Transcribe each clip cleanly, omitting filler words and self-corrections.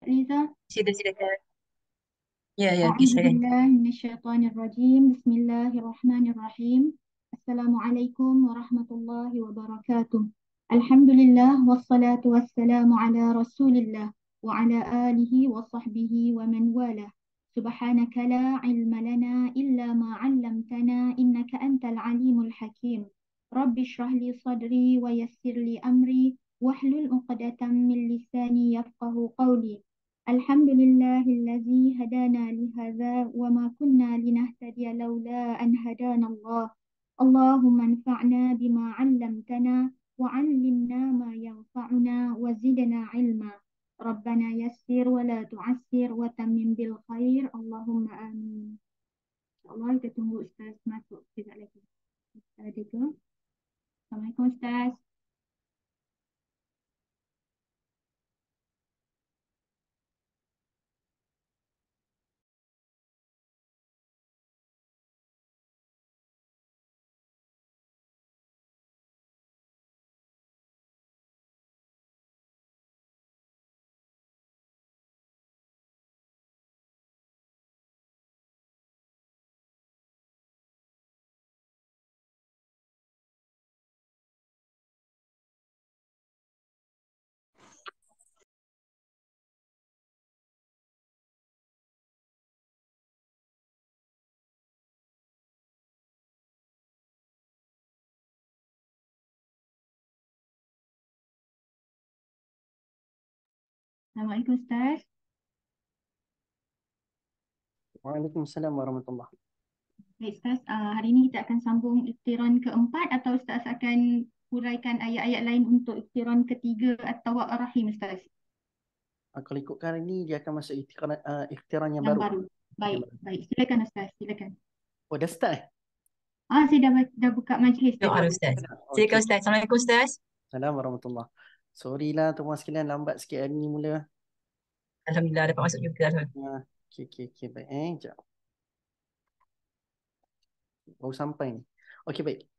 Liza, Silakan. Ya, ya, okey, A'udzu silakan. billahi minasyaitonir rajim. Bismillahirrahmanirrahim. Assalamualaikum warahmatullahi wabarakatuh. Alhamdulillah wassalatu wassalamu ala Rasulillah wa ala alihi wa sahbihi wa man walah. Subhanaka la ilma lana illa ma 'allamtana innaka antal alimul hakim. Rabbi shrah li sadri wa yassir li amri wahlul 'uqdatam min lisani yafqahu qawli. Alhamdulillahilladzi hadana li hadza wa ma kunna linahtadiya laula an hadana Allah. Allahumma anfa'na bima 'allamtana wa 'allimna ma yanfa'una wa zidna 'ilma. Rabbana yassir wa la tu'assir wa tammim bil khair. Allahumma amin. InsyaAllah kita tunggu Ustaz masuk sekejap lagi. Ustaz ada ke? Assalamualaikum Ustaz. Assalamualaikum Ustaz. Waalaikumsalam warahmatullahi. Baik Ustaz, hari ini kita akan sambung iktiran keempat atau Ustaz akan huraikan ayat-ayat lain untuk iktiran ketiga atau ar-rahim Ustaz Kalau ikutkan hari ni dia akan masuk ikhtiran yang yang baru. baru. Baik, baik. Silakan Ustaz, silakan. Oh, dah start eh? Saya dah buka majlis Doa tadi. Ustaz. Silakan Okey. Ustaz. Assalamualaikum Ustaz. Assalamualaikum warahmatullahi. Sorry lah tuan sekalian lambat sikit hari ni mula. Alhamdulillah dapat masuk juga. Alhamdulillah. Okey, baik Sekejap. Baru sampai ni. Okey, baik.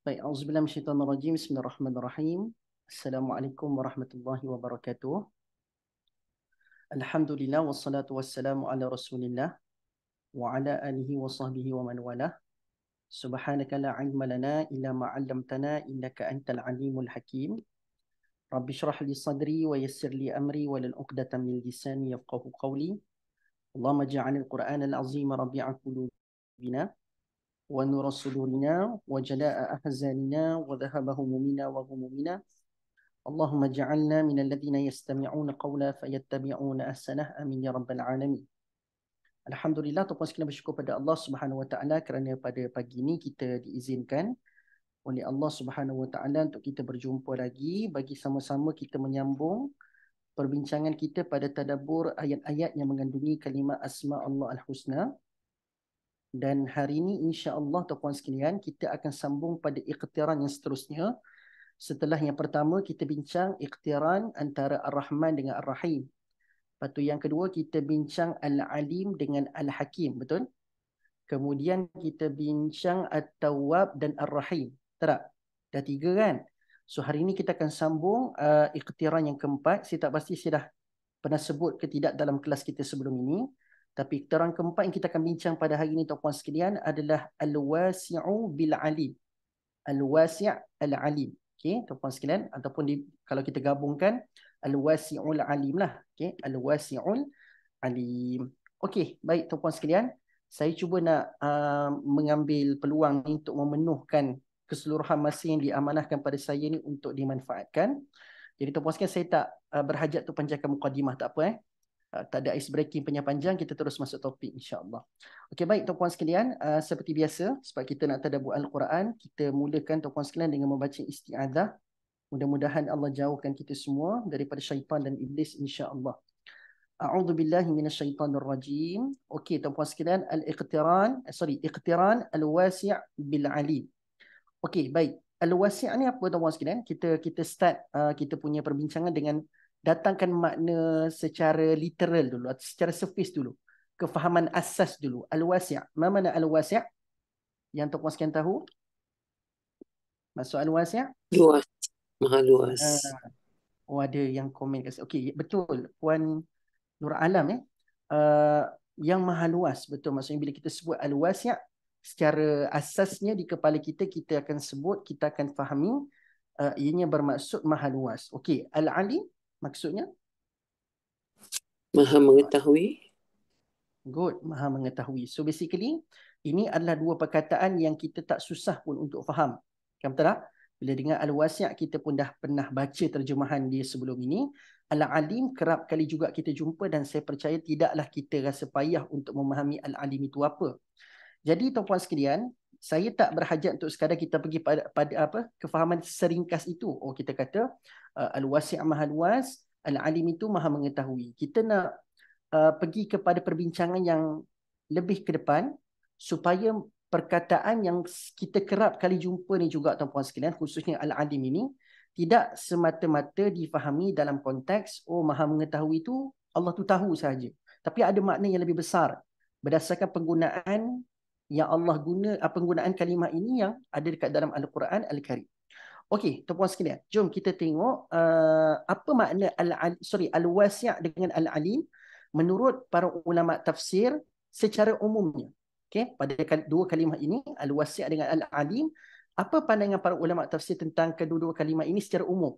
Baik, auzubillahi minasyaitonirrajim. Bismillahirrahmanirrahim. Assalamualaikum warahmatullahi wabarakatuh. Alhamdulillah wassalatu wassalamu ala Rasulillah wa ala alihi wa sahbihi wa man walah. Subhanaka la ilma lana illa ma 'allamtana innaka antal alimul hakim. Rabbi shrah li sadri wa yassir li amri wa lil 'uqdatam min lisani yafqahu qawli. Allahumma ja'alil Qur'anal 'azima rabi'a qulubina wa nura sudurina wa jalaa'a ahzanina wa dhahaba humumina wa ghumumina. Allahumma ja'alna minal ladzina yastami'una qawla fayattabi'una ahsanah. Amin ya rabbal alamin. Alhamdulillah, tuan-tuan sekalian bersyukur pada Allah Subhanahu Wa Taala kerana pada pagi ini kita diizinkan oleh Allah Subhanahu Wa Taala untuk kita berjumpa lagi bagi sama-sama kita menyambung perbincangan kita pada tadabbur ayat-ayat yang mengandungi kalimah asma Allah Al-Husna. Dan hari ini insya-Allah tuan-tuan sekalian kita akan sambung pada iqtiran yang seterusnya. Setelah yang pertama kita bincang iqtiran antara Ar-Rahman dengan Ar-Rahim. Lepas tu yang kedua kita bincang Al-Alim dengan Al-Hakim, betul? Kemudian kita bincang At-Tawwab dan Ar-Rahim. Tak? Dah tiga kan? So hari ini kita akan sambung ikhtiran yang keempat. Saya tak pasti saya dah pernah sebut ke tidak dalam kelas kita sebelum ini. Tapi ikhtiran keempat yang kita akan bincang pada hari ini tuan-puan sekalian adalah Al-Wasi'u bil-Alim. Al-Wasi' Al-Alim. Okey, tuan-puan sekalian, ataupun kalau kita gabungkan Al-Wasi'ul Alim lah. Okey, Al-Wasi'ul Alim. Okey, baik tuan-puan sekalian, saya cuba nak mengambil peluang ni untuk memenuhkan keseluruhan masa yang diamanahkan pada saya ni untuk dimanfaatkan. Jadi tuan-puan sekalian, saya tak berhajat tu panjangkan mukadimah, tak apa tak ada ice breaking panjang-panjang, kita terus masuk topik insya-Allah. Okey, baik tuan-puan sekalian, seperti biasa sebab kita nak tadabbur Al-Quran, kita mulakan tuan-puan sekalian dengan membaca isti'adzah. Mudah-mudahan Allah jauhkan kita semua daripada syaitan dan iblis insya-Allah. A'udzu billahi minasyaitonir rajim. Okey tuan-puan sekalian, iqtiran al-wasi' bil 'alim. Okey, baik. Al-wasi' ni apa tuan-puan sekalian? Kita start kita punya perbincangan dengan datangkan makna secara literal dulu, atau secara surface dulu. Kefahaman asas dulu. Al-wasi'. Apa makna al-wasi'? Yang tuan-puan sekalian tahu? Maksud al-wasi'? Luas, maha luas. Oh, ada yang komen kat sini. Okey, betul. Puan Nur Alam uh, yang maha luas. Betul, maksudnya bila kita sebut Al-Wasi', secara asasnya di kepala kita, kita akan sebut, kita akan fahami ianya bermaksud maha luas. Okey, Al-Alim maksudnya? Maha mengetahui. Good, maha mengetahui. So basically, ini adalah dua perkataan yang kita tak susah pun untuk faham. Kan betul tak? Bila dengar Al-Wasi' kita pun dah pernah baca terjemahan dia sebelum ini. Al-Alim kerap kali juga kita jumpa dan saya percaya tidaklah kita rasa payah untuk memahami Al-Alim itu apa. Jadi tuan-puan sekalian, saya tak berhajat untuk sekadar kita pergi pada apa kefahaman seringkas itu. Oh, kita kata Al-Wasi' maha luas, Al-Alim itu maha mengetahui. Kita nak pergi kepada perbincangan yang lebih ke depan supaya perkataan yang kita kerap kali jumpa ni juga tuan-puan sekalian, khususnya Al-Alim ini, tidak semata-mata difahami dalam konteks maha mengetahui itu Allah tu tahu sahaja. Tapi ada makna yang lebih besar berdasarkan penggunaan yang Allah guna, penggunaan kalimah ini yang ada dekat dalam Al-Quran Al-Karim. Okey, tuan-puan sekalian, jom kita tengok apa makna Al-Wasi' dengan Al-Alim menurut para ulama tafsir secara umumnya. Okey, pada dua kalimah ini, Al-Wasi' dengan Al-Alim, apa pandangan para ulama tafsir tentang kedua-dua kalimah ini secara umum?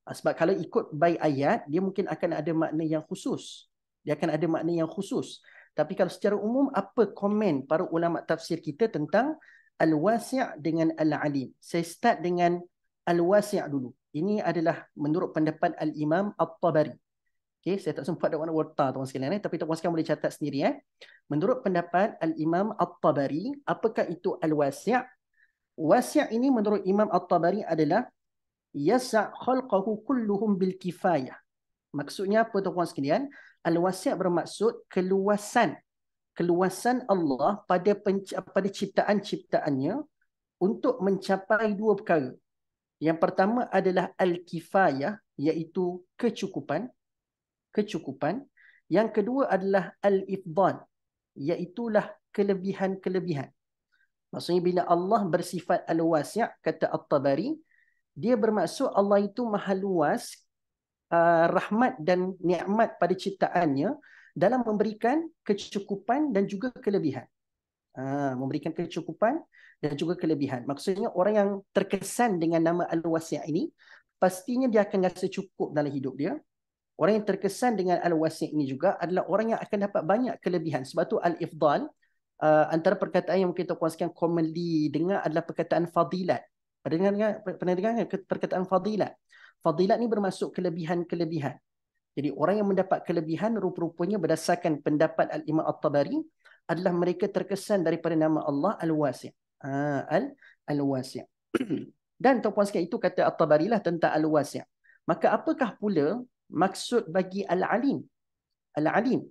Sebab kalau ikut by ayat, dia mungkin akan ada makna yang khusus. Dia akan ada makna yang khusus. Tapi kalau secara umum, apa komen para ulama tafsir kita tentang Al-Wasi' dengan Al-Alim? Saya start dengan Al-Wasi' dulu. Ini adalah menurut pendapat Al-Imam At-Tabari. Okay, saya tak sempat dapat warta tuan sekalian, tapi tuan sekalian boleh catat sendiri. Menurut pendapat Al-Imam At-Tabari, apakah itu Al-Wasi'? Wasi' ini menurut Imam At-Tabari adalah yasa' khalqahu kulluhum bil kifayah. Maksudnya apa tuan sekalian? Al-Wasi' bermaksud keluasan Allah pada ciptaan-ciptaannya untuk mencapai dua perkara. Yang pertama adalah al-kifayah, iaitu kecukupan. Yang kedua adalah al-ifdal, iaitulah kelebihan-kelebihan. Maksudnya bila Allah bersifat Al-Wasi', kata At-Tabari, dia bermaksud Allah itu maha luas rahmat dan nikmat pada ciptaannya dalam memberikan kecukupan dan juga kelebihan. Memberikan kecukupan dan juga kelebihan. Maksudnya orang yang terkesan dengan nama Al-Wasi' ini, pastinya dia akan rasa cukup dalam hidup dia. Orang yang terkesan dengan Al-Wasi' ini juga adalah orang yang akan dapat banyak kelebihan. Sebab tu Al-Ifdal, antara perkataan yang kita kuaskan commonly dengar adalah perkataan fadilat. Pernah dengar perkataan fadilat? Fadilat ni bermaksud kelebihan-kelebihan. Jadi orang yang mendapat kelebihan rupa-rupanya berdasarkan pendapat Al-Imam At-Tabari adalah mereka terkesan daripada nama Allah Al-Wasi'. Al-Wasi'. Dan tuan-puan sekalian, itu kata At-Tabari lah tentang Al-Wasi'. Maka apakah pula maksud bagi Al-Alim? Al-Alim,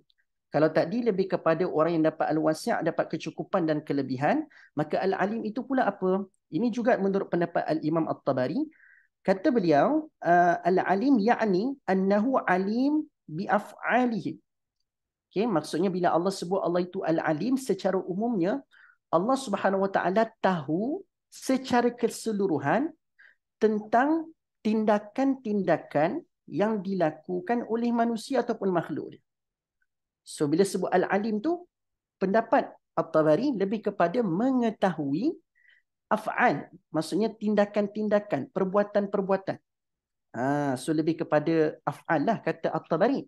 kalau tadi lebih kepada orang yang dapat Al-Wasi', dapat kecukupan dan kelebihan, maka Al-Alim itu pula apa? Ini juga menurut pendapat Al-Imam At-Tabari. Kata beliau, Al-Alim ya'ni annahu alim bi'af'alihi. Okay, maksudnya bila Allah sebut Allah itu Al-Alim, secara umumnya Allah Subhanahu Wa Taala tahu secara keseluruhan tentang tindakan-tindakan yang dilakukan oleh manusia ataupun makhluk. So bila sebut Al-Alim tu, pendapat At-Tabari lebih kepada mengetahui af'al, maksudnya tindakan-tindakan, perbuatan-perbuatan. So lebih kepada af'al lah, kata At-Tabari.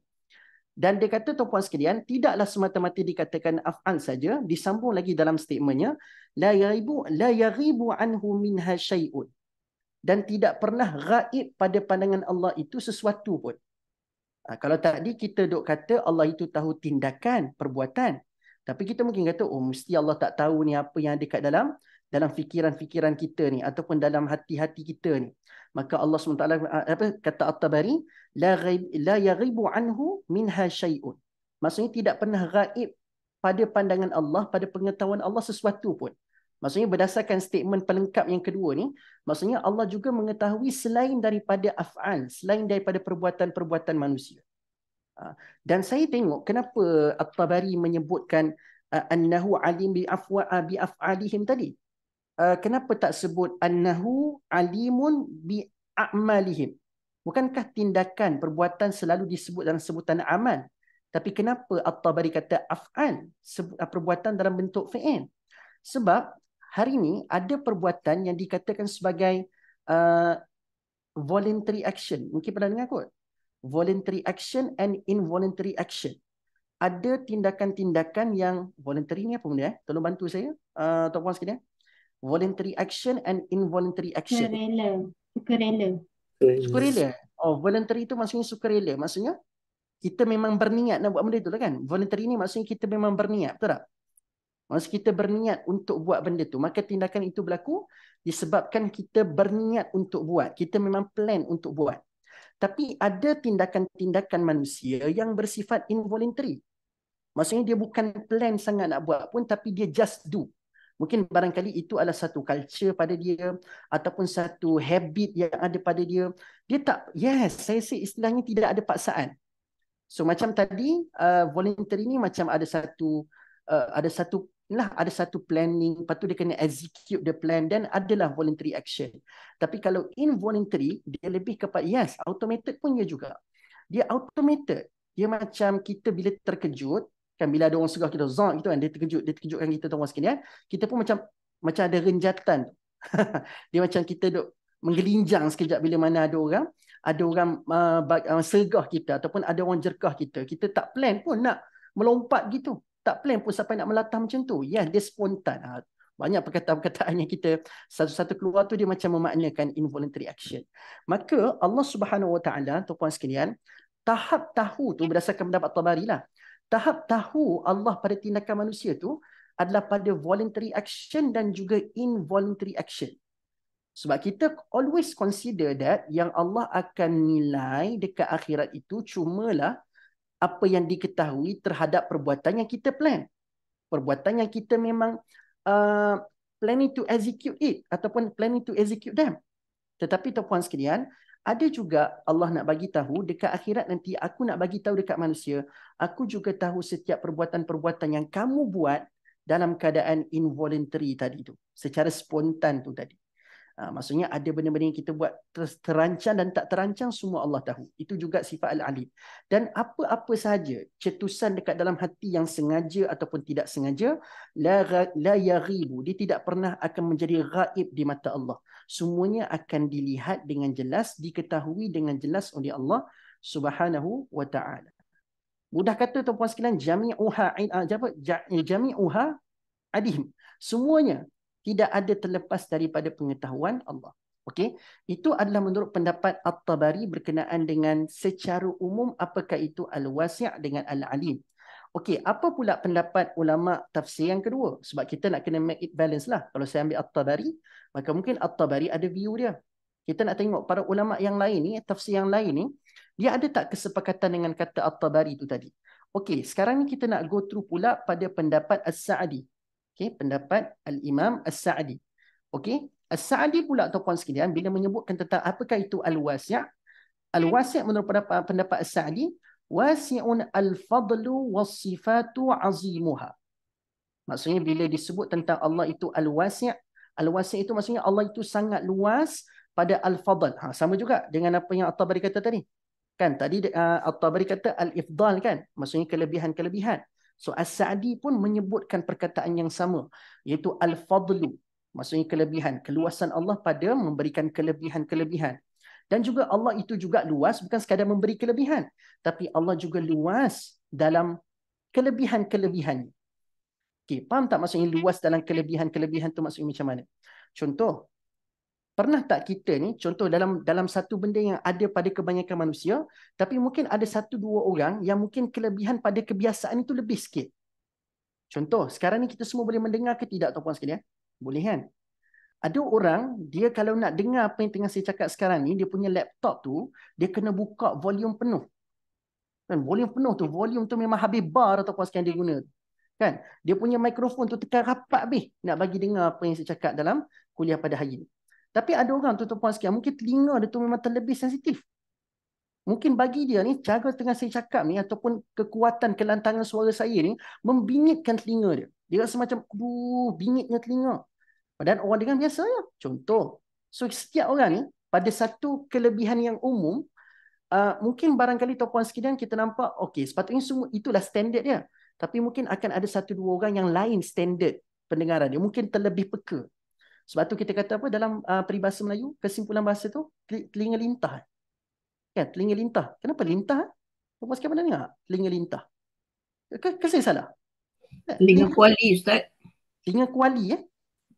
Dan dia kata, tuan-puan sekalian, tidaklah semata-mata dikatakan af'al saja, disambung lagi dalam statementnya, la yaghibu anhu minha syai'un. Dan tidak pernah gaib pada pandangan Allah itu sesuatu pun. Kalau tadi kita duk kata Allah itu tahu tindakan, perbuatan. Tapi kita mungkin kata, mesti Allah tak tahu ni apa yang ada kat dalam fikiran-fikiran kita ni ataupun dalam hati-hati kita ni. Maka Allah SWT kata At-Tabari, la yaghibu anhu minha syai'un. Maksudnya tidak pernah gaib pada pandangan Allah, pada pengetahuan Allah sesuatu pun. Maksudnya berdasarkan statement pelengkap yang kedua ni, maksudnya Allah juga mengetahui selain daripada af'al, selain daripada perbuatan-perbuatan manusia. Dan saya tengok kenapa At-Tabari menyebutkan annahu alim bi'af'alihim tadi. Kenapa tak sebut annahu alimun bi'amalihim? Bukankah tindakan, perbuatan selalu disebut dalam sebutan amal? Tapi kenapa At-Tabari kata af'al, perbuatan dalam bentuk fi'il? Sebab hari ini ada perbuatan yang dikatakan sebagai uh, voluntary action. Mungkin pernah dengar kot. Voluntary action and involuntary action. Ada tindakan-tindakan yang voluntary ni apa benda? Tolong bantu saya, tuan-puan sekalian. Voluntary action and involuntary action. Sukarela. Sukarela. Oh, voluntary itu maksudnya sukarela. Maksudnya kita memang berniat nak buat benda tu lah kan. Voluntary ni maksudnya kita memang berniat, betul tak? Maksudnya kita berniat untuk buat benda tu. Maka tindakan itu berlaku disebabkan kita berniat untuk buat. Kita memang plan untuk buat. Tapi ada tindakan-tindakan manusia yang bersifat involuntary. Maksudnya dia bukan plan sangat nak buat pun, tapi dia just do. Mungkin barangkali itu adalah satu culture pada dia ataupun satu habit yang ada pada dia. Dia tak, yes, saya say istilahnya tidak ada paksaan. So macam tadi, voluntary ni macam ada satu planning, lepas tu dia kena execute the plan dan adalah voluntary action. Tapi kalau involuntary, dia lebih kepada, yes, automated pun dia juga. Dia automated. Dia macam kita bila terkejut, kan bila ada orang segah kita, zon gitu kan, dia terkejutkan kita tuan-tuan sekalian, kita pun macam ada renjatan. Dia macam kita duk menggelinjang sekejap bila mana ada orang sergah kita ataupun ada orang jerkah kita. Kita tak plan pun nak melompat gitu. Tak plan pun sampai nak melatah macam tu. Ya, dia spontan. Banyak perkataan-perkataan yang kita satu-satu keluar tu dia macam memaknakan involuntary action. Maka Allah Subhanahu Wa Taala, tuan-puan sekalian, tahap tahu tu berdasarkan pendapat Tabari lah. Tahap tahu Allah pada tindakan manusia tu adalah pada voluntary action dan juga involuntary action. Sebab kita always consider that yang Allah akan nilai dekat akhirat itu cumalah apa yang diketahui terhadap perbuatan yang kita plan. Perbuatan yang kita memang planning to execute it ataupun planning to execute them. Tetapi tuan-puan sekalian, ada juga Allah nak bagi tahu dekat akhirat nanti aku nak bagi tahu dekat manusia, aku juga tahu setiap perbuatan-perbuatan yang kamu buat dalam keadaan involuntary tadi tu, secara spontan tu tadi. Maksudnya ada benda-benda yang kita buat terancang dan tak terancang, semua Allah tahu. Itu juga sifat Al-Alim. Dan apa-apa sahaja cetusan dekat dalam hati yang sengaja ataupun tidak sengaja, la yaghibu, dia tidak pernah akan menjadi ghaib di mata Allah. Semuanya akan dilihat dengan jelas, diketahui dengan jelas oleh Allah Subhanahu wa Ta'ala. Mudah kata tuan-puan sekalian, jami'uha adim. Semuanya tidak ada terlepas daripada pengetahuan Allah. Okey, itu adalah menurut pendapat At-Tabari berkenaan dengan secara umum apakah itu al-wasi' dengan al-alim. Okey, apa pula pendapat ulama tafsir yang kedua? Sebab kita nak kena make it balance lah. Kalau saya ambil At-Tabari, maka mungkin At-Tabari ada view dia. Kita nak tengok para ulama yang lain ni, tafsir yang lain ni, dia ada tak kesepakatan dengan kata At-Tabari itu tadi? Okey, sekarang ni kita nak go through pula pada pendapat As-Sa'di. Okay, pendapat Al-Imam As-Sa'di. Okay, As-Sa'di pula tuan-puan sekalian bila menyebutkan tentang apakah itu al-wasi'. Al-wasi' menurut pendapat As-Sa'di, wasi'un al-fadlu was-sifatu azimuha. Maksudnya bila disebut tentang Allah itu al-wasi', al-wasi' itu maksudnya Allah itu sangat luas pada al-fadl. Sama juga dengan apa yang At-Tabari kata tadi. Kan tadi At-Tabari kata al-ifdal kan, maksudnya kelebihan-kelebihan. So As-Sa'di pun menyebutkan perkataan yang sama, iaitu al-fadlu, maksudnya kelebihan, keluasan Allah pada memberikan kelebihan-kelebihan. Dan juga Allah itu juga luas, bukan sekadar memberi kelebihan, tapi Allah juga luas dalam kelebihan-kelebihannya. Okay, faham tak maksudnya luas dalam kelebihan-kelebihan tu maksudnya macam mana? Contoh, pernah tak kita ni, contoh dalam satu benda yang ada pada kebanyakan manusia, tapi mungkin ada satu dua orang yang mungkin kelebihan pada kebiasaan itu lebih sikit. Contoh, sekarang ni kita semua boleh mendengar ke tidak tuan-puan sekalian? Boleh kan? Ada orang, dia kalau nak dengar apa yang tengah saya cakap sekarang ni, dia punya laptop tu, dia kena buka volume penuh. Kan? Volume penuh tu, volume tu memang habis bar tuan-puan sekalian dia guna. Kan? Dia punya mikrofon tu tekan rapat habis nak bagi dengar apa yang saya cakap dalam kuliah pada hari ni. Tapi ada orang tu tuan-puan sekalian, mungkin telinga dia tu memang terlebih sensitif. Mungkin bagi dia ni, cara tengah saya cakap ni, ataupun kekuatan kelantangan suara saya ni, membingitkan telinga dia. Dia rasa macam, aduh, bingitnya telinga. Padahal orang dengar biasa ya. Contoh. So, setiap orang ni, pada satu kelebihan yang umum, mungkin barangkali tuan-puan sekalian kita nampak, okey, sepatutnya semua itulah standard dia. Tapi mungkin akan ada satu dua orang yang lain standard pendengaran dia. Mungkin terlebih peka. Sebab tu kita kata apa dalam peribahasa Melayu, kesimpulan bahasa tu, telinga lintah. Kan, telinga lintah. Kenapa lintah? Tuan-puan sekalian pernah dengar? Telinga lintah. Ke saya salah? Telinga kuali, Ustaz. Telinga kuali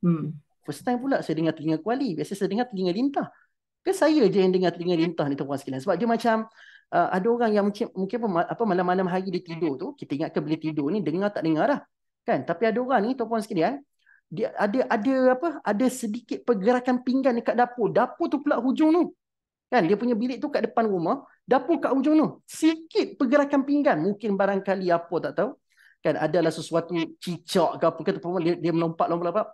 Hmm. First time pula saya dengar telinga kuali. Biasa saya dengar telinga lintah. Ke saya je yang dengar telinga lintah ni tuan-puan sekalian. Sebab dia macam ada orang yang mungkin malam-malam hari dia tidur tu, kita ingatkan bila tidur ni dengar tak dengar dah. Kan? Tapi ada orang ni tuan-puan sekalian, dia ada sedikit pergerakan pinggan dekat dapur. Dapur tu pula hujung tu. Kan? Dia punya bilik tu kat depan rumah, dapur kat hujung tu. Sikit pergerakan pinggan, mungkin barangkali apa tak tahu. Kan adalah sesuatu cicak ke apa kata dia melompat-lompat,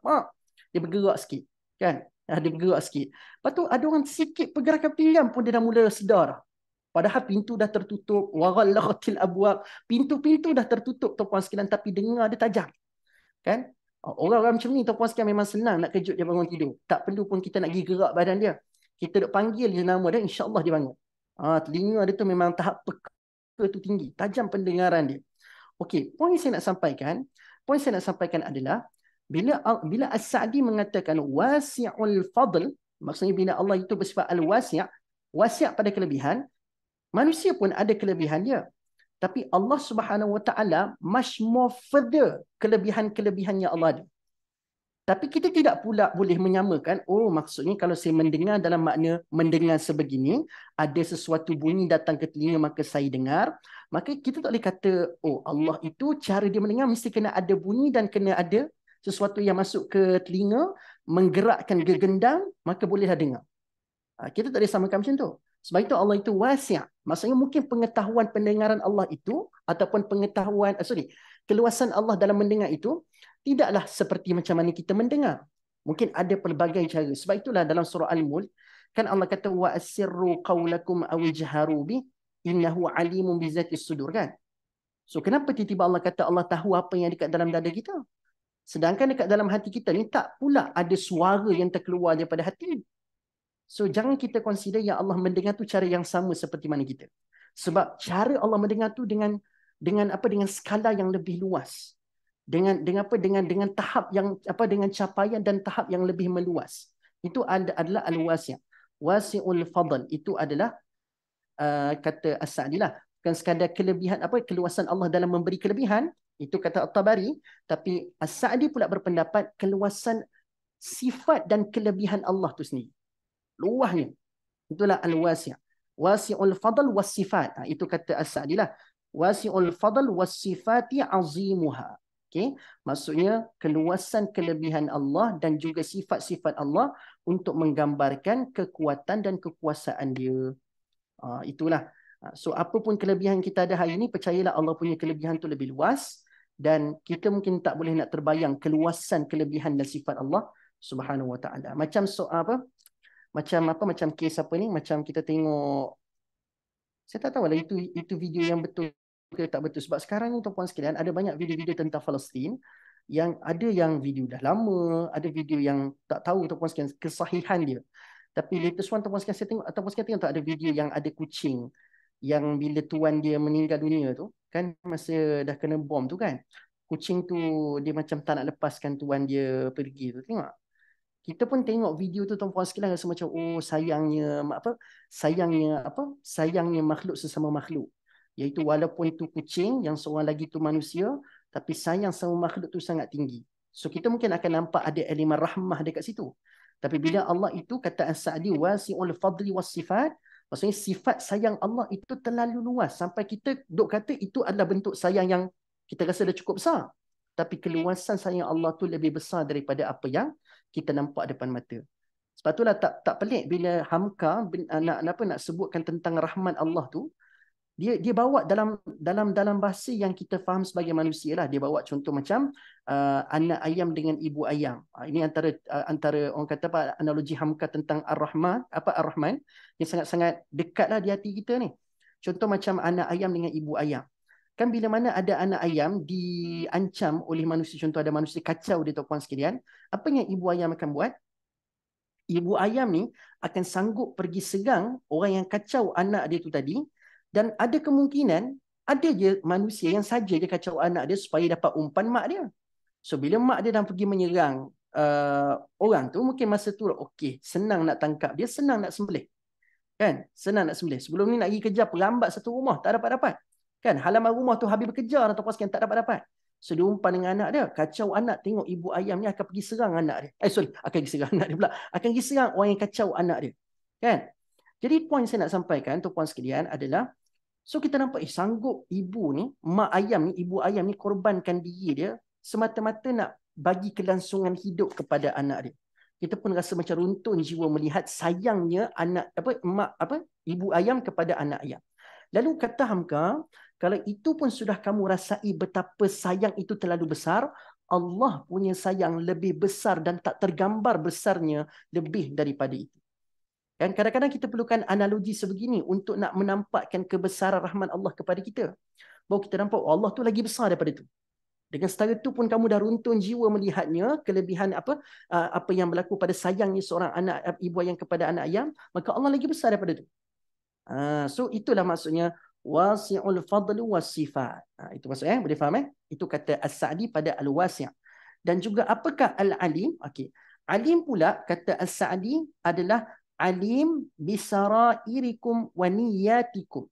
dia bergerak sikit. Kan? Dia bergerak sikit. Lepas tu ada orang sikit pergerakan pinggan pun dia dah mula sedar. Padahal pintu dah tertutup, waghallaqatil abwab. Pintu-pintu dah tertutup tuan-puan sekalian, tapi dengar dia tajam. Kan? Orang-orang macam ni tuan-puan sekalian memang senang nak kejut dia bangun tidur. Tak perlu pun kita nak pergi gerak badan dia. Kita duk panggil je nama dia, insya-Allah dia bangun. Telinga dia tu memang tahap peka tu tinggi, tajam pendengaran dia. Okey, poin saya nak sampaikan adalah bila As-Sa'di mengatakan wasi'ul fadl, maksudnya bila Allah itu bersifat al-wasi', wasi' pada kelebihan, manusia pun ada kelebihan dia. Tapi Allah Subhanahu Wa Taala much more further kelebihan-kelebihannya Allah ada. Tapi kita tidak pula boleh menyamakan, maksudnya kalau saya mendengar dalam makna mendengar sebegini, ada sesuatu bunyi datang ke telinga maka saya dengar, maka kita tak boleh kata, Allah itu cara dia mendengar mesti kena ada bunyi dan kena ada sesuatu yang masuk ke telinga, menggerakkan gegendang, maka bolehlah dengar. Kita tak boleh samakan macam tu. Sebab itu Allah itu wasi'. Maksudnya mungkin pengetahuan pendengaran Allah itu, ataupun keluasan Allah dalam mendengar itu, tidaklah seperti macam mana kita mendengar. Mungkin ada pelbagai cara. Sebab itulah dalam surah Al-Mulk, kan Allah kata, wa asirru qawlakum awijharu bi, innahu alimun bizatis sudur, kan? So kenapa tiba-tiba Allah kata Allah tahu apa yang dekat dalam dada kita? Sedangkan dekat dalam hati kita ni tak pula ada suara yang terkeluar daripada hati. So jangan kita consider yang Allah mendengar tu cara yang sama seperti mana kita. Sebab cara Allah mendengar tu dengan skala yang lebih luas. Dengan tahap yang dengan capaian dan tahap yang lebih meluas. Itu adalah al-wasi'. Wasi'ul fadl itu adalah kata As-Sa'di lah. Bukan sekadar kelebihan keluasan Allah dalam memberi kelebihan, itu kata At-Tabari, tapi As-Sa'di pula berpendapat keluasan sifat dan kelebihan Allah tu sendiri. Luahnya. Itulah al-wasi'. Wasi'ul fadl was sifat. Itu kata As-Sa'di lah. Wasi'ul fadl was sifati azimuha. Okay? Maksudnya keluasan kelebihan Allah dan juga sifat-sifat Allah untuk menggambarkan kekuatan dan kekuasaan dia. Itulah. So apapun kelebihan kita ada hari ini, percayalah Allah punya kelebihan tu lebih luas dan kita mungkin tak boleh nak terbayang keluasan kelebihan dan sifat Allah Subhanahu Wa Taala. Macam macam kes macam kita tengok, saya tak tahu lah itu video yang betul ke tak betul. Sebab sekarang ni tuan-puan sekalian ada banyak video-video tentang Palestin yang ada yang video dah lama, ada video yang tak tahu tuan-puan sekalian kesahihan dia. Tapi latest one tuan-puan sekalian saya tengok, tuan-puan sekalian tengok tak ada video yang ada kucing yang bila tuan dia meninggal dunia tu, kan masa dah kena bom tu kan. Kucing tu dia macam tak nak lepaskan tuan dia pergi tu, tengok. Kita pun tengok video tu tuan-puan sekalian rasa macam sayangnya makhluk sesama makhluk. Iaitu walaupun itu kucing, yang seorang lagi tu manusia, tapi sayang sama makhluk tu sangat tinggi. So kita mungkin akan nampak ada elemen rahmah dekat situ. Tapi bila Allah itu kata As-Sa'di wasi'ul fadli was sifat, maksudnya sifat sayang Allah itu terlalu luas sampai kita duk kata itu adalah bentuk sayang yang kita rasa dah cukup besar. Tapi keluasan sayang Allah tu lebih besar daripada apa yang kita nampak depan mata. Sebab itulah tak pelik bila Hamka nak sebutkan tentang rahmat Allah tu, dia bawa dalam bahasa yang kita faham sebagai manusia lah. Dia bawa contoh macam anak ayam dengan ibu ayam. Ini antara orang kata analogi Hamka tentang Ar-Rahman, Ar-Rahman yang sangat-sangat dekatlah di hati kita ni. Contoh macam anak ayam dengan ibu ayam. Kan bila mana ada anak ayam diancam oleh manusia, contoh ada manusia kacau dia tuan-puan sekalian, apa yang ibu ayam akan buat? ibu ayam ni akan sanggup pergi serang orang yang kacau anak dia tu tadi, dan ada kemungkinan ada je manusia yang saja dia kacau anak dia supaya dapat umpan mak dia. So bila mak dia dah pergi menyerang orang tu, mungkin masa tu okey, senang nak tangkap dia, senang nak sembelih. Kan? Senang nak sembelih. Sebelum ni nak pergi kejar pelambat satu rumah, tak dapat-dapat. Kan? Halaman rumah tu habis berkejar atau sekian, tak dapat-dapat. So dia umpan dengan anak dia, kacau anak, tengok ibu ayam ni akan pergi serang anak dia. Akan pergi serang anak dia pula. Akan pergi serang orang yang kacau anak dia. Kan? Jadi poin saya nak sampaikan, tuan-puan sekalian, adalah so kita nampak sanggup ibu ni, mak ayam ni, ibu ayam ni korbankan diri dia semata-mata nak bagi kelangsungan hidup kepada anak dia. Kita pun rasa macam runtun jiwa melihat sayangnya ibu ayam kepada anak ayam. Lalu kata Hamka, kalau itu pun sudah kamu rasai betapa sayang itu terlalu besar, Allah punya sayang lebih besar dan tak tergambar besarnya lebih daripada itu. Dan kadang-kadang kita perlukan analogi sebegini untuk nak menampakkan kebesaran rahmat Allah kepada kita. Bahawa kita nampak Allah tu lagi besar daripada itu. Dengan setara itu pun kamu dah runtun jiwa melihatnya, kelebihan apa yang berlaku pada sayangnya seorang anak ibu ayam kepada anak ayam, maka Allah lagi besar daripada itu. So itulah maksudnya wasi'ul fadlu was-sifat. Itu maksudnya, boleh faham Itu kata As-Sa'di pada Al-Wasi'. Dan juga apakah Al-Alim? Okey. Alim pula kata As-Sa'di adalah alim bisarairikum wa niyatikum.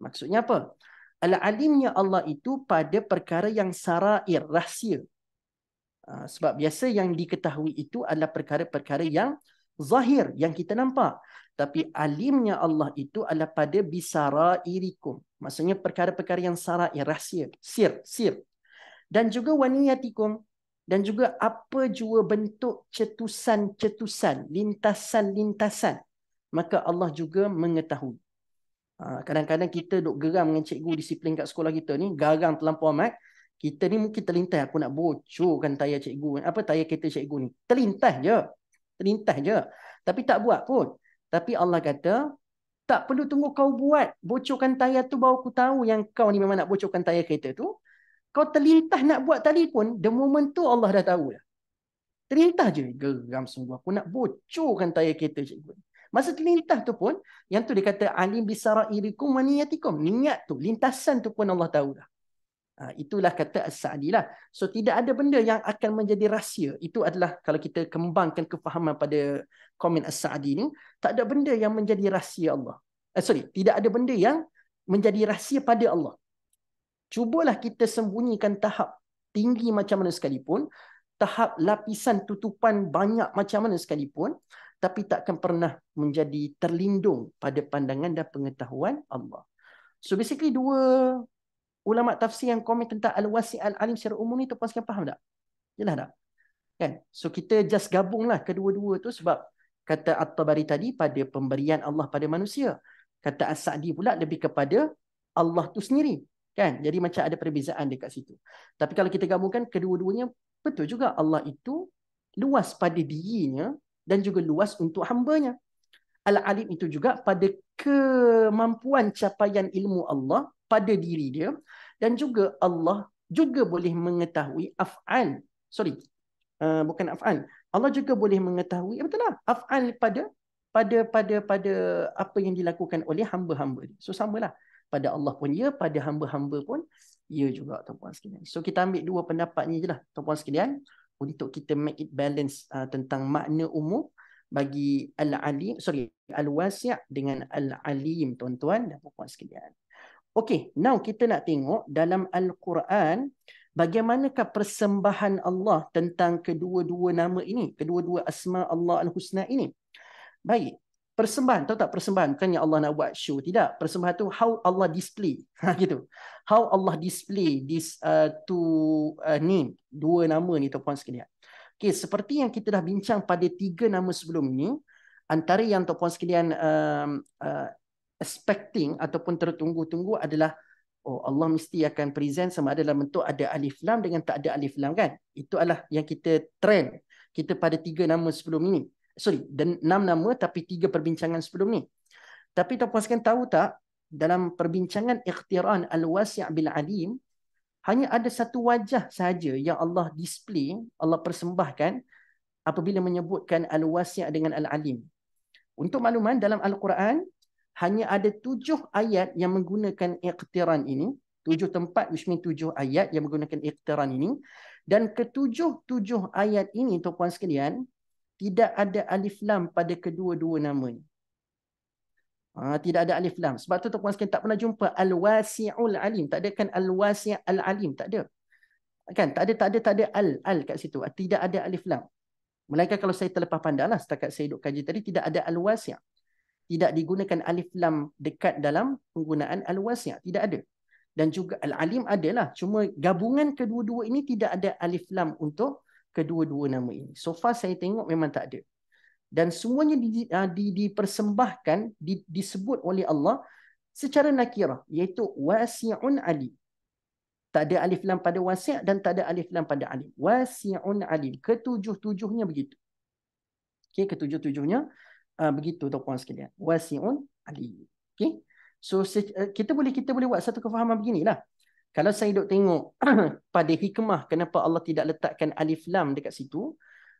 Maksudnya apa? Al-alimnya Allah itu pada perkara yang sarair, rahsia. Sebab biasa yang diketahui itu adalah perkara-perkara yang zahir, yang kita nampak. Tapi alimnya Allah itu adalah pada bisarairikum. Maksudnya perkara-perkara yang sarair, rahsia, sir. Dan juga waniyatikum. Dan juga apa jua bentuk cetusan-cetusan, lintasan-lintasan. Maka Allah juga mengetahui. Kadang-kadang kita duk geram dengan cikgu disiplin kat sekolah kita ni, garang terlampau amat. Kita ni mungkin terlintas, aku nak bocorkan tayar cikgu, tayar kereta cikgu ni. Terlintas je. Tapi tak buat pun. Tapi Allah kata, tak perlu tunggu kau buat bocorkan tayar tu baru aku tahu yang kau ni memang nak bocorkan tayar kereta tu. Kau terlintas nak buat tadi pun, the moment tu Allah dah tahu dah. Terlintas je, geram sungguh, aku nak bocorkan tayar kereta cikgu. Masa terlintas tu pun, yang tu dia kata alim bisarairikum wa niyatikum. Niat tu, lintasan tu pun Allah tahu dah. Itulah kata As-Sa'di lah. So tidak ada benda yang akan menjadi rahsia. Itu adalah kalau kita kembangkan kefahaman pada komen As-Sa'di ni, tak ada benda yang menjadi rahsia Allah. Tidak ada benda yang menjadi rahsia pada Allah. Cubalah kita sembunyikan tahap tinggi macam mana sekalipun, tahap lapisan tutupan banyak macam mana sekalipun, tapi takkan pernah menjadi terlindung pada pandangan dan pengetahuan Allah. So basically dua ulama tafsir yang komen tentang Al-Wasi' Al-Alim secara umum ni, tuan-puan sekalian faham tak? Jelas tak? Kan? So kita just gabunglah kedua-dua tu sebab kata At-Tabari tadi pada pemberian Allah pada manusia. Kata As-Sa'di pula lebih kepada Allah tu sendiri. Kan? Jadi macam ada perbezaan dekat situ. Tapi kalau kita gabungkan kedua-duanya, betul juga Allah itu luas pada dirinya dan juga luas untuk hambanya. Al-Alim itu juga pada kemampuan capaian ilmu Allah pada diri dia, dan juga Allah juga boleh mengetahui af'al. Bukan af'al. Allah juga boleh mengetahui betul lah af'al pada apa yang dilakukan oleh hamba-hamba dia. So samalah. Pada Allah pun ya, pada hamba-hamba pun ya juga, tuan-puan sekalian. So kita ambil dua pendapat ni je lah, tuan-puan sekalian, untuk kita make it balance tentang makna umum bagi Al-Alim, Al-Wasi' dengan Al-Alim, tuan-tuan dan puan sekalian. Okay, now kita nak tengok dalam Al-Quran bagaimanakah persembahan Allah tentang kedua-dua nama ini, kedua-dua asma Allah Al-Husna ini. Baik, persembahan, tahu tak persembahan? Bukannya Allah nak buat show, tidak. Persembahan tu how Allah display. Gitu. How Allah display this two name, dua nama ni, tuan-puan sekalian. Okay, seperti yang kita dah bincang pada 3 nama sebelum ini, antara yang tuan-puan sekalian expecting ataupun tertunggu-tunggu adalah Allah mesti akan present sama ada dalam bentuk ada alif lam dengan tak ada alif lam, kan? Itu adalah yang kita trend kita pada 3 nama sebelum ini. Dan 6 nama tapi 3 perbincangan sebelum ni. Tapi tuan-puan sekalian tahu tak, dalam perbincangan ikhtiran Al-Wasi' bil-Alim, hanya ada satu wajah sahaja yang Allah display, Allah persembahkan apabila menyebutkan Al-Wasi' dengan Al-Alim. Untuk makluman, dalam Al-Quran hanya ada 7 ayat yang menggunakan iqtiran ini. 7 tempat, which means 7 ayat yang menggunakan iqtiran ini. Dan ketujuh ayat ini, tuan-puan sekalian, tidak ada alif lam pada kedua-dua nama ni. Tidak ada alif lam. Sebab tu tuan-puan sekalian tak pernah jumpa Al-Wasi'ul Alim. Tak ada kan Al-Wasi' Al-Alim. Tak ada. Kan? Tak ada al kat situ. Tidak ada alif lam. Melainkan kalau saya terlepas pandang lah, setakat saya duk kaji tadi, tidak ada Al-Wasi'. Tidak digunakan alif lam dekat dalam penggunaan Al-Wasi'. Tidak ada. Dan juga Al-Alim adalah. Cuma gabungan kedua-dua ini tidak ada alif lam untuk kedua-dua nama ini. So far saya tengok memang tak ada. Dan semuanya dipersembahkan, disebut oleh Allah secara nakirah, iaitu wasi'un alim. Tak ada alif lam pada wasi' dan tak ada alif lam pada alim. Wasi'un alim. Ketujuh-tujuhnya begitu. Okey, ketujuh-tujuhnya begitu tuan-puan sekalian. Wasi'un alim. Okey. So kita boleh buat satu kefahaman beginilah. Kalau saya duk tengok pada hikmah kenapa Allah tidak letakkan alif lam dekat situ,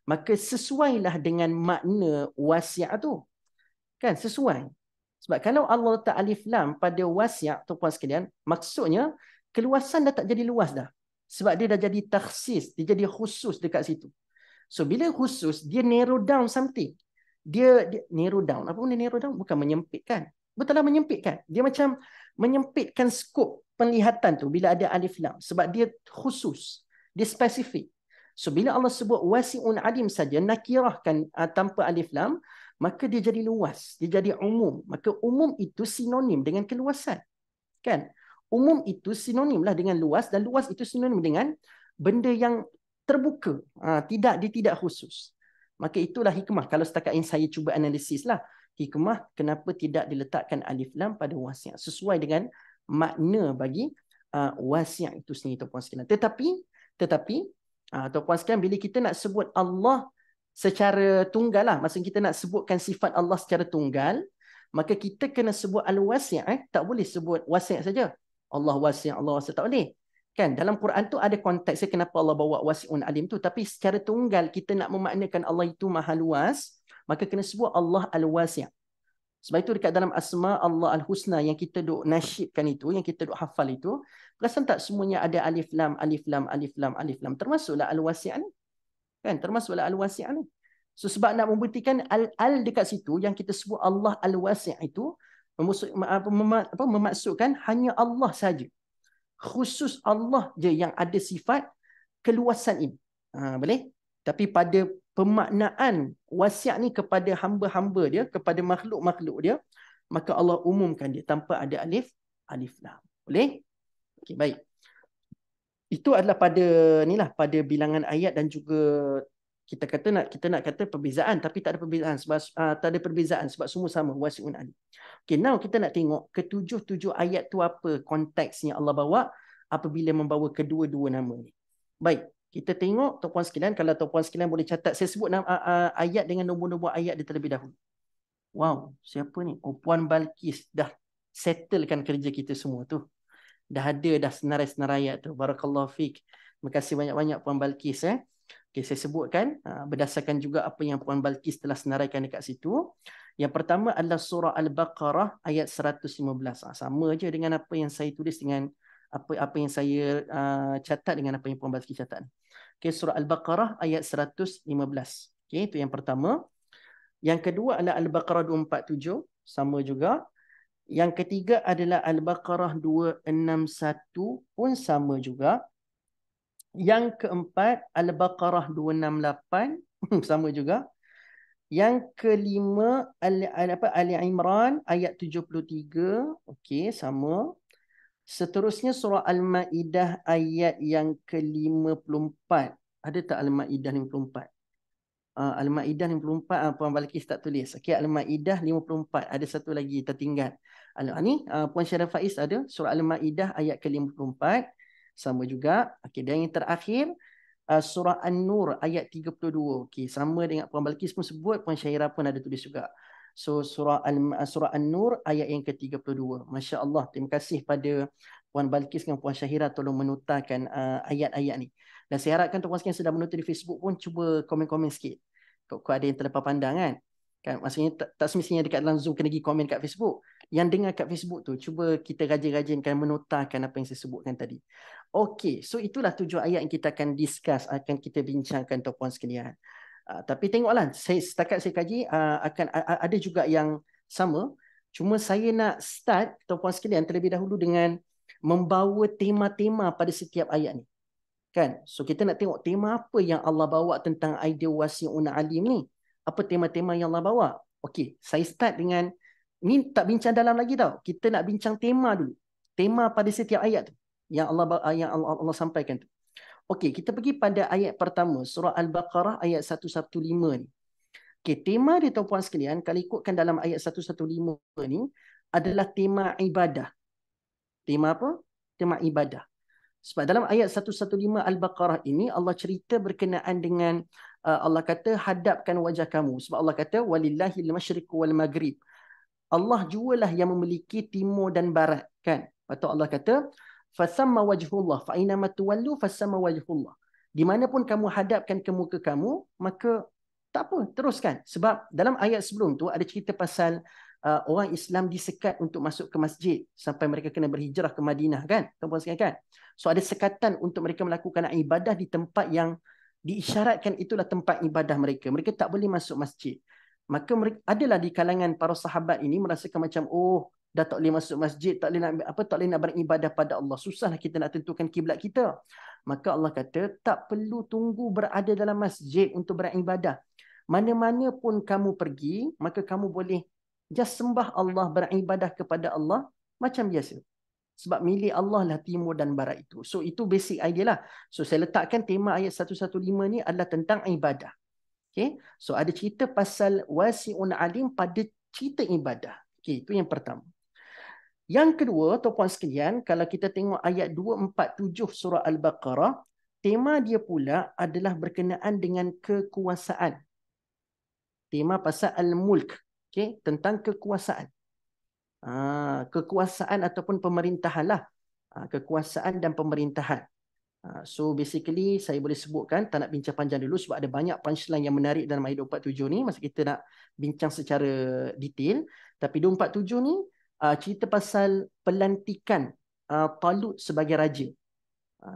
maka sesuailah dengan makna wasi' tu. Kan? Sesuai. Sebab kalau Allah letak alif lam pada wasi' tuan-puan sekalian, maksudnya keluasan dah tak jadi luas dah. Sebab dia dah jadi takhsis, dia jadi khusus dekat situ. So bila khusus, dia narrow down something. Dia narrow down. Apa benda narrow down? Bukan menyempitkan. Betul lah menyempitkan. Dia macam menyempitkan skop penglihatan tu bila ada alif lam. Sebab dia khusus. Dia spesifik. So bila Allah sebut wasi'un alim saja, nakirahkan tanpa alif lam, maka dia jadi luas. Dia jadi umum. Maka umum itu sinonim dengan keluasan. Kan? Umum itu sinonim lah dengan luas, dan luas itu sinonim dengan benda yang terbuka. Dia tidak khusus. Maka itulah hikmah. Kalau setakat ini saya cuba analisis lah. Hikmah kenapa tidak diletakkan alif lam pada wasi'. Sesuai dengan makna bagi wasi' itu sendiri, tuan-puan sekalian. Tetapi tuan-puan sekalian, bila kita nak sebut Allah secara tunggal lah, maksudnya kita nak sebutkan sifat Allah secara tunggal, maka kita kena sebut Al-Wasi'. Tak boleh sebut wasi' saja. Allah wasi', Allah wasi', tak boleh. Kan? Dalam Quran tu ada konteksnya kenapa Allah bawa wasi'un alim tu. Tapi secara tunggal kita nak memaknakan Allah itu maha luas, maka kena sebut Allah Al-Wasi'. Sebab itu dekat dalam asma Allah Al-Husna yang kita duk nasyidkan itu, yang kita duk hafal itu, perasan tak semuanya ada alif lam, alif lam, alif lam, alif lam. Termasuklah Al-Wasi' ni. Kan? Termasuklah Al-Wasi' ni. So sebab nak membuktikan al dekat situ, yang kita sebut Allah Al-Wasi' itu, memaksudkan hanya Allah saja. Khusus Allah je yang ada sifat keluasan ini. Boleh? Tapi pada pemaknaan wasi' ni kepada hamba-hamba dia, kepada makhluk-makhluk dia, maka Allah umumkan dia tanpa ada alif lam. Boleh? Okey, baik. Itu adalah pada bilangan ayat, dan juga kita nak kata perbezaan, tapi tak ada perbezaan sebab semua sama, wasi'un alim. Okay, now kita nak tengok ketujuh ayat tu apa konteksnya Allah bawa apabila membawa kedua-dua nama ni. Baik, kita tengok tuan-puan sekalian. Kalau tuan-puan sekalian boleh catat, saya sebut ayat dengan nombor-nombor ayat dia terlebih dahulu. Wow, siapa ni? Oh, Puan Balkis dah settlekan kerja kita semua tu. Dah ada dah senarai-senarai ayat tu. Barakallahu fiik. Terima kasih banyak-banyak Puan Balkis. Okay, saya sebutkan berdasarkan juga apa yang Puan Balkis telah senaraikan dekat situ. Yang pertama adalah surah Al-Baqarah ayat 115. Sama je dengan apa yang saya tulis, dengan apa yang saya catat dengan apa yang Puan Balkis catat. Okay, surah Al-Baqarah ayat 115. Okay, itu yang pertama. Yang kedua adalah Al-Baqarah 247. Sama juga. Yang ketiga adalah Al-Baqarah 261 pun sama juga. Yang keempat Al-Baqarah 268 sama juga. Yang kelima Ali Imran ayat 73. Okey, sama. Seterusnya surah Al-Maidah ayat yang ke-54. Ada tak Al-Maidah 54? Al-Maidah 54 Puan Balkis tak tulis. Okey, Al-Maidah 54. Ada satu lagi tertinggal. Ni Puan Syarah Faiz ada surah Al-Maidah ayat ke-54. Sama juga. Okey, dan yang terakhir surah An-Nur ayat 32. Okey, sama dengan Puan Balkis pun sebut, Puan Syairah pun ada tulis juga. So surah An-Nur ayat yang ke-32. Masya-Allah, terima kasih pada Puan Balkis dan Puan Syahira tolong menutakan ayat-ayat ni. Dan saya harapkan tuan-tuan sekalian sedang menonton di Facebook pun cuba komen-komen sikit. Kok ada yang terlepas pandang kan? Kan maksudnya tak semestinya dekat dalam Zoom kena pergi komen kat Facebook. Yang dengar kat Facebook tu, cuba kita rajin-rajinkan menotakan apa yang saya sebutkan tadi. Okey, so itulah 7 ayat yang kita akan discuss, akan kita bincangkan tuan-puan sekalian. Tapi tengoklah, setakat saya kaji akan ada juga yang sama. Cuma saya nak start tuan-puan sekalian terlebih dahulu dengan membawa tema-tema pada setiap ayat ni. Kan? So kita nak tengok tema apa yang Allah bawa tentang idea wasi'un alim ni. Apa tema-tema yang Allah bawa? Okey, saya start dengan ni tak bincang dalam lagi tau. Kita nak bincang tema dulu. Tema pada setiap ayat tu yang Allah sampaikan tu. Okey, kita pergi pada ayat pertama, surah Al-Baqarah ayat 115 ni. Okey, tema dia tuan-puan sekalian, kalau ikutkan dalam ayat 115 ni adalah tema ibadah. Tema apa? Tema ibadah. Sebab dalam ayat 115 Al-Baqarah ini Allah cerita berkenaan dengan Allah kata hadapkan wajah kamu. Sebab Allah kata walillahil masyriq wal maghrib. Allah jualah yang memiliki timur dan barat, kan? Lepas tu Allah kata fasamma wajhullah fa aina ma tuwallu fasamma wajhullah. Di mana pun kamu hadapkan ke muka kamu, maka tak apa, teruskan. Sebab dalam ayat sebelum tu ada cerita pasal orang Islam disekat untuk masuk ke masjid sampai mereka kena berhijrah ke Madinah, kan? Tuan-puan sekalian, kan? So ada sekatan untuk mereka melakukan ibadah di tempat yang diisyaratkan itulah tempat ibadah mereka. Mereka tak boleh masuk masjid. Maka mereka adalah di kalangan para sahabat ini merasakan macam dah tak boleh masuk masjid, tak boleh nak beribadah pada Allah. Susahlah kita nak tentukan kiblat kita. Maka Allah kata tak perlu tunggu berada dalam masjid untuk beribadah. Mana-mana pun kamu pergi, maka kamu boleh just sembah Allah, beribadah kepada Allah macam biasa. Sebab milik Allah lah timur dan barat itu. So itu basic idea lah. So saya letakkan tema ayat 115 ni adalah tentang ibadah. Okay? So ada cerita pasal wasi'un alim pada cerita ibadah. Okay, itu yang pertama. Yang kedua, tuan-puan sekalian, kalau kita tengok ayat 247 surah Al-Baqarah, tema dia pula adalah berkenaan dengan kekuasaan. Tema pasal Al-Mulk. Okay? Tentang kekuasaan. Kekuasaan ataupun pemerintahan lah. Kekuasaan dan pemerintahan. So basically saya boleh sebutkan, tak nak bincang panjang dulu sebab ada banyak punchline yang menarik dalam ayat 247 ni masa kita nak bincang secara detail. Tapi 247 ni cerita pasal pelantikan Talut sebagai raja.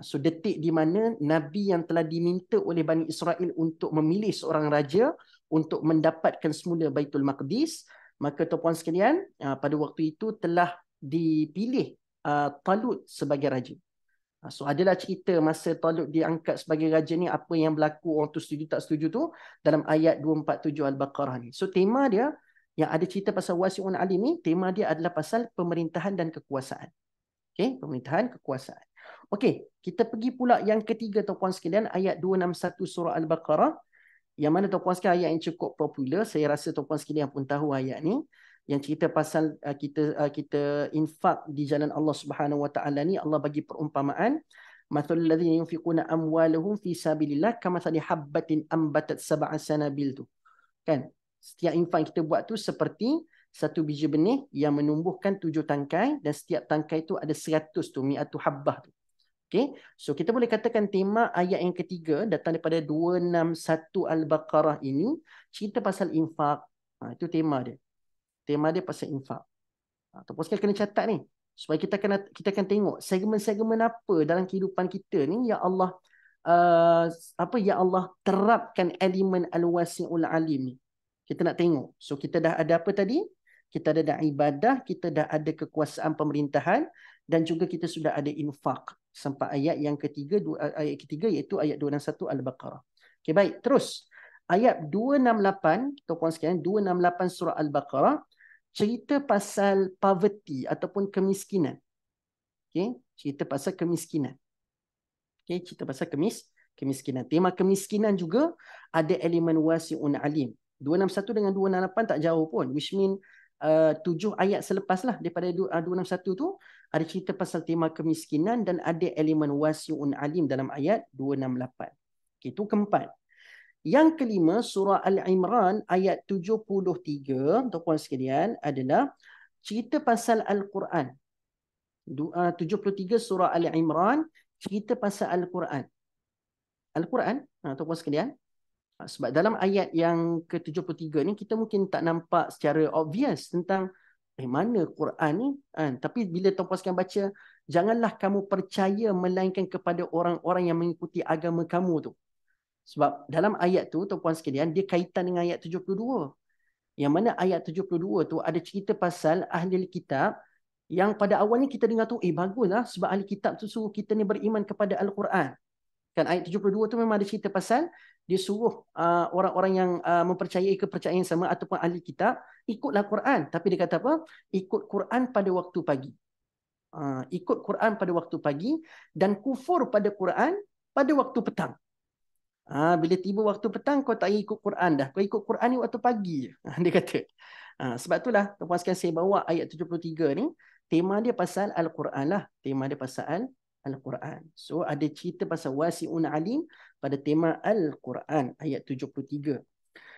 So detik di mana Nabi yang telah diminta oleh Bani Israel untuk memilih seorang raja untuk mendapatkan semula Baitul Maqdis, maka tuan-puan sekalian pada waktu itu telah dipilih Talut sebagai raja. So adalah cerita masa Talut diangkat sebagai raja ni, apa yang berlaku, orang tu setuju tak setuju tu dalam ayat 247 Al-Baqarah ni. So tema dia yang ada cerita pasal wasi'un alim ni, tema dia adalah pasal pemerintahan dan kekuasaan. Okey, pemerintahan, kekuasaan. Okey, kita pergi pula yang ketiga tuan-puan sekalian, ayat 261 surah Al-Baqarah. Yang mana tuan-puan sekalian ayat yang cukup popular, saya rasa tuan-puan sekalian pun tahu ayat ni, yang cerita pasal kita infak di jalan Allah Subhanahu wa taala ni. Allah bagi perumpamaan, mathalul ladzina yunfiquna amwalahum fi sabilillah kamathali habbatin ambatat sab'a sanabil tu. Kan? Setiap infak yang kita buat tu seperti satu biji benih yang menumbuhkan 7 tangkai, dan setiap tangkai tu ada 100 tu, mi'atu habbah tu. Okay? So kita boleh katakan tema ayat yang ketiga datang daripada 261 Al-Baqarah ini cerita pasal infak. Itu tema dia. Tema dia pasal infak. Ataupun sekali kena catat ni supaya kita akan tengok segmen-segmen apa dalam kehidupan kita ni yang Allah yang Allah terapkan elemen al-wasi'ul alim ni. Kita nak tengok. So kita dah ada apa tadi? Kita ada ibadah, kita dah ada kekuasaan pemerintahan, dan juga kita sudah ada infak sampai ayat yang ketiga, ayat ketiga iaitu ayat 261 Al-Baqarah. Okey, baik. Terus ayat 268, tuan-puan sekalian, 268 surah Al-Baqarah cerita pasal poverty ataupun kemiskinan. Okey, cerita pasal kemiskinan. Okey, cerita pasal kemiskinan. Tema kemiskinan juga ada elemen wasi'un alim. 261 dengan 268 tak jauh pun, which mean 7 ayat selepas lah daripada 261 tu ada cerita pasal tema kemiskinan dan ada elemen wasi'un alim dalam ayat 268. Okay, itu keempat. Yang kelima, surah Al-Imran ayat 73, tuan-puan sekalian, adalah cerita pasal Al-Quran. 73 surah Al-Imran cerita pasal Al-Quran. Al-Quran, tuan-puan sekalian, Sebab dalam ayat yang ke-73 ni kita mungkin tak nampak secara obvious tentang mana Quran ni kan. Tapi bila Tuan Puan sekalian baca, janganlah kamu percaya melainkan kepada orang-orang yang mengikuti agama kamu tu. Sebab dalam ayat tu Tuan Puan sekalian dia kaitan dengan ayat 72. Yang mana ayat 72 tu ada cerita pasal ahli kitab yang pada awalnya kita dengar tu baguslah sebab ahli kitab tu suruh kita ni beriman kepada Al-Quran. Kan ayat 72 tu memang ada cerita pasal dia suruh orang-orang yang mempercayai kepercayaan yang sama ataupun ahli kitab ikutlah Quran. Tapi dia kata apa? Ikut Quran pada waktu pagi. Ikut Quran pada waktu pagi dan kufur pada Quran pada waktu petang. Bila tiba waktu petang kau tak ikut Quran dah. Kau ikut Quran ni waktu pagi je. Dia kata. Sebab itulah tuan-tuan sekalian saya bawa ayat 73 ni. Tema dia pasal Al-Quran lah. Tema dia pasal Al-Quran. So ada cerita pasal wasi'un alim pada tema Al-Quran ayat 73.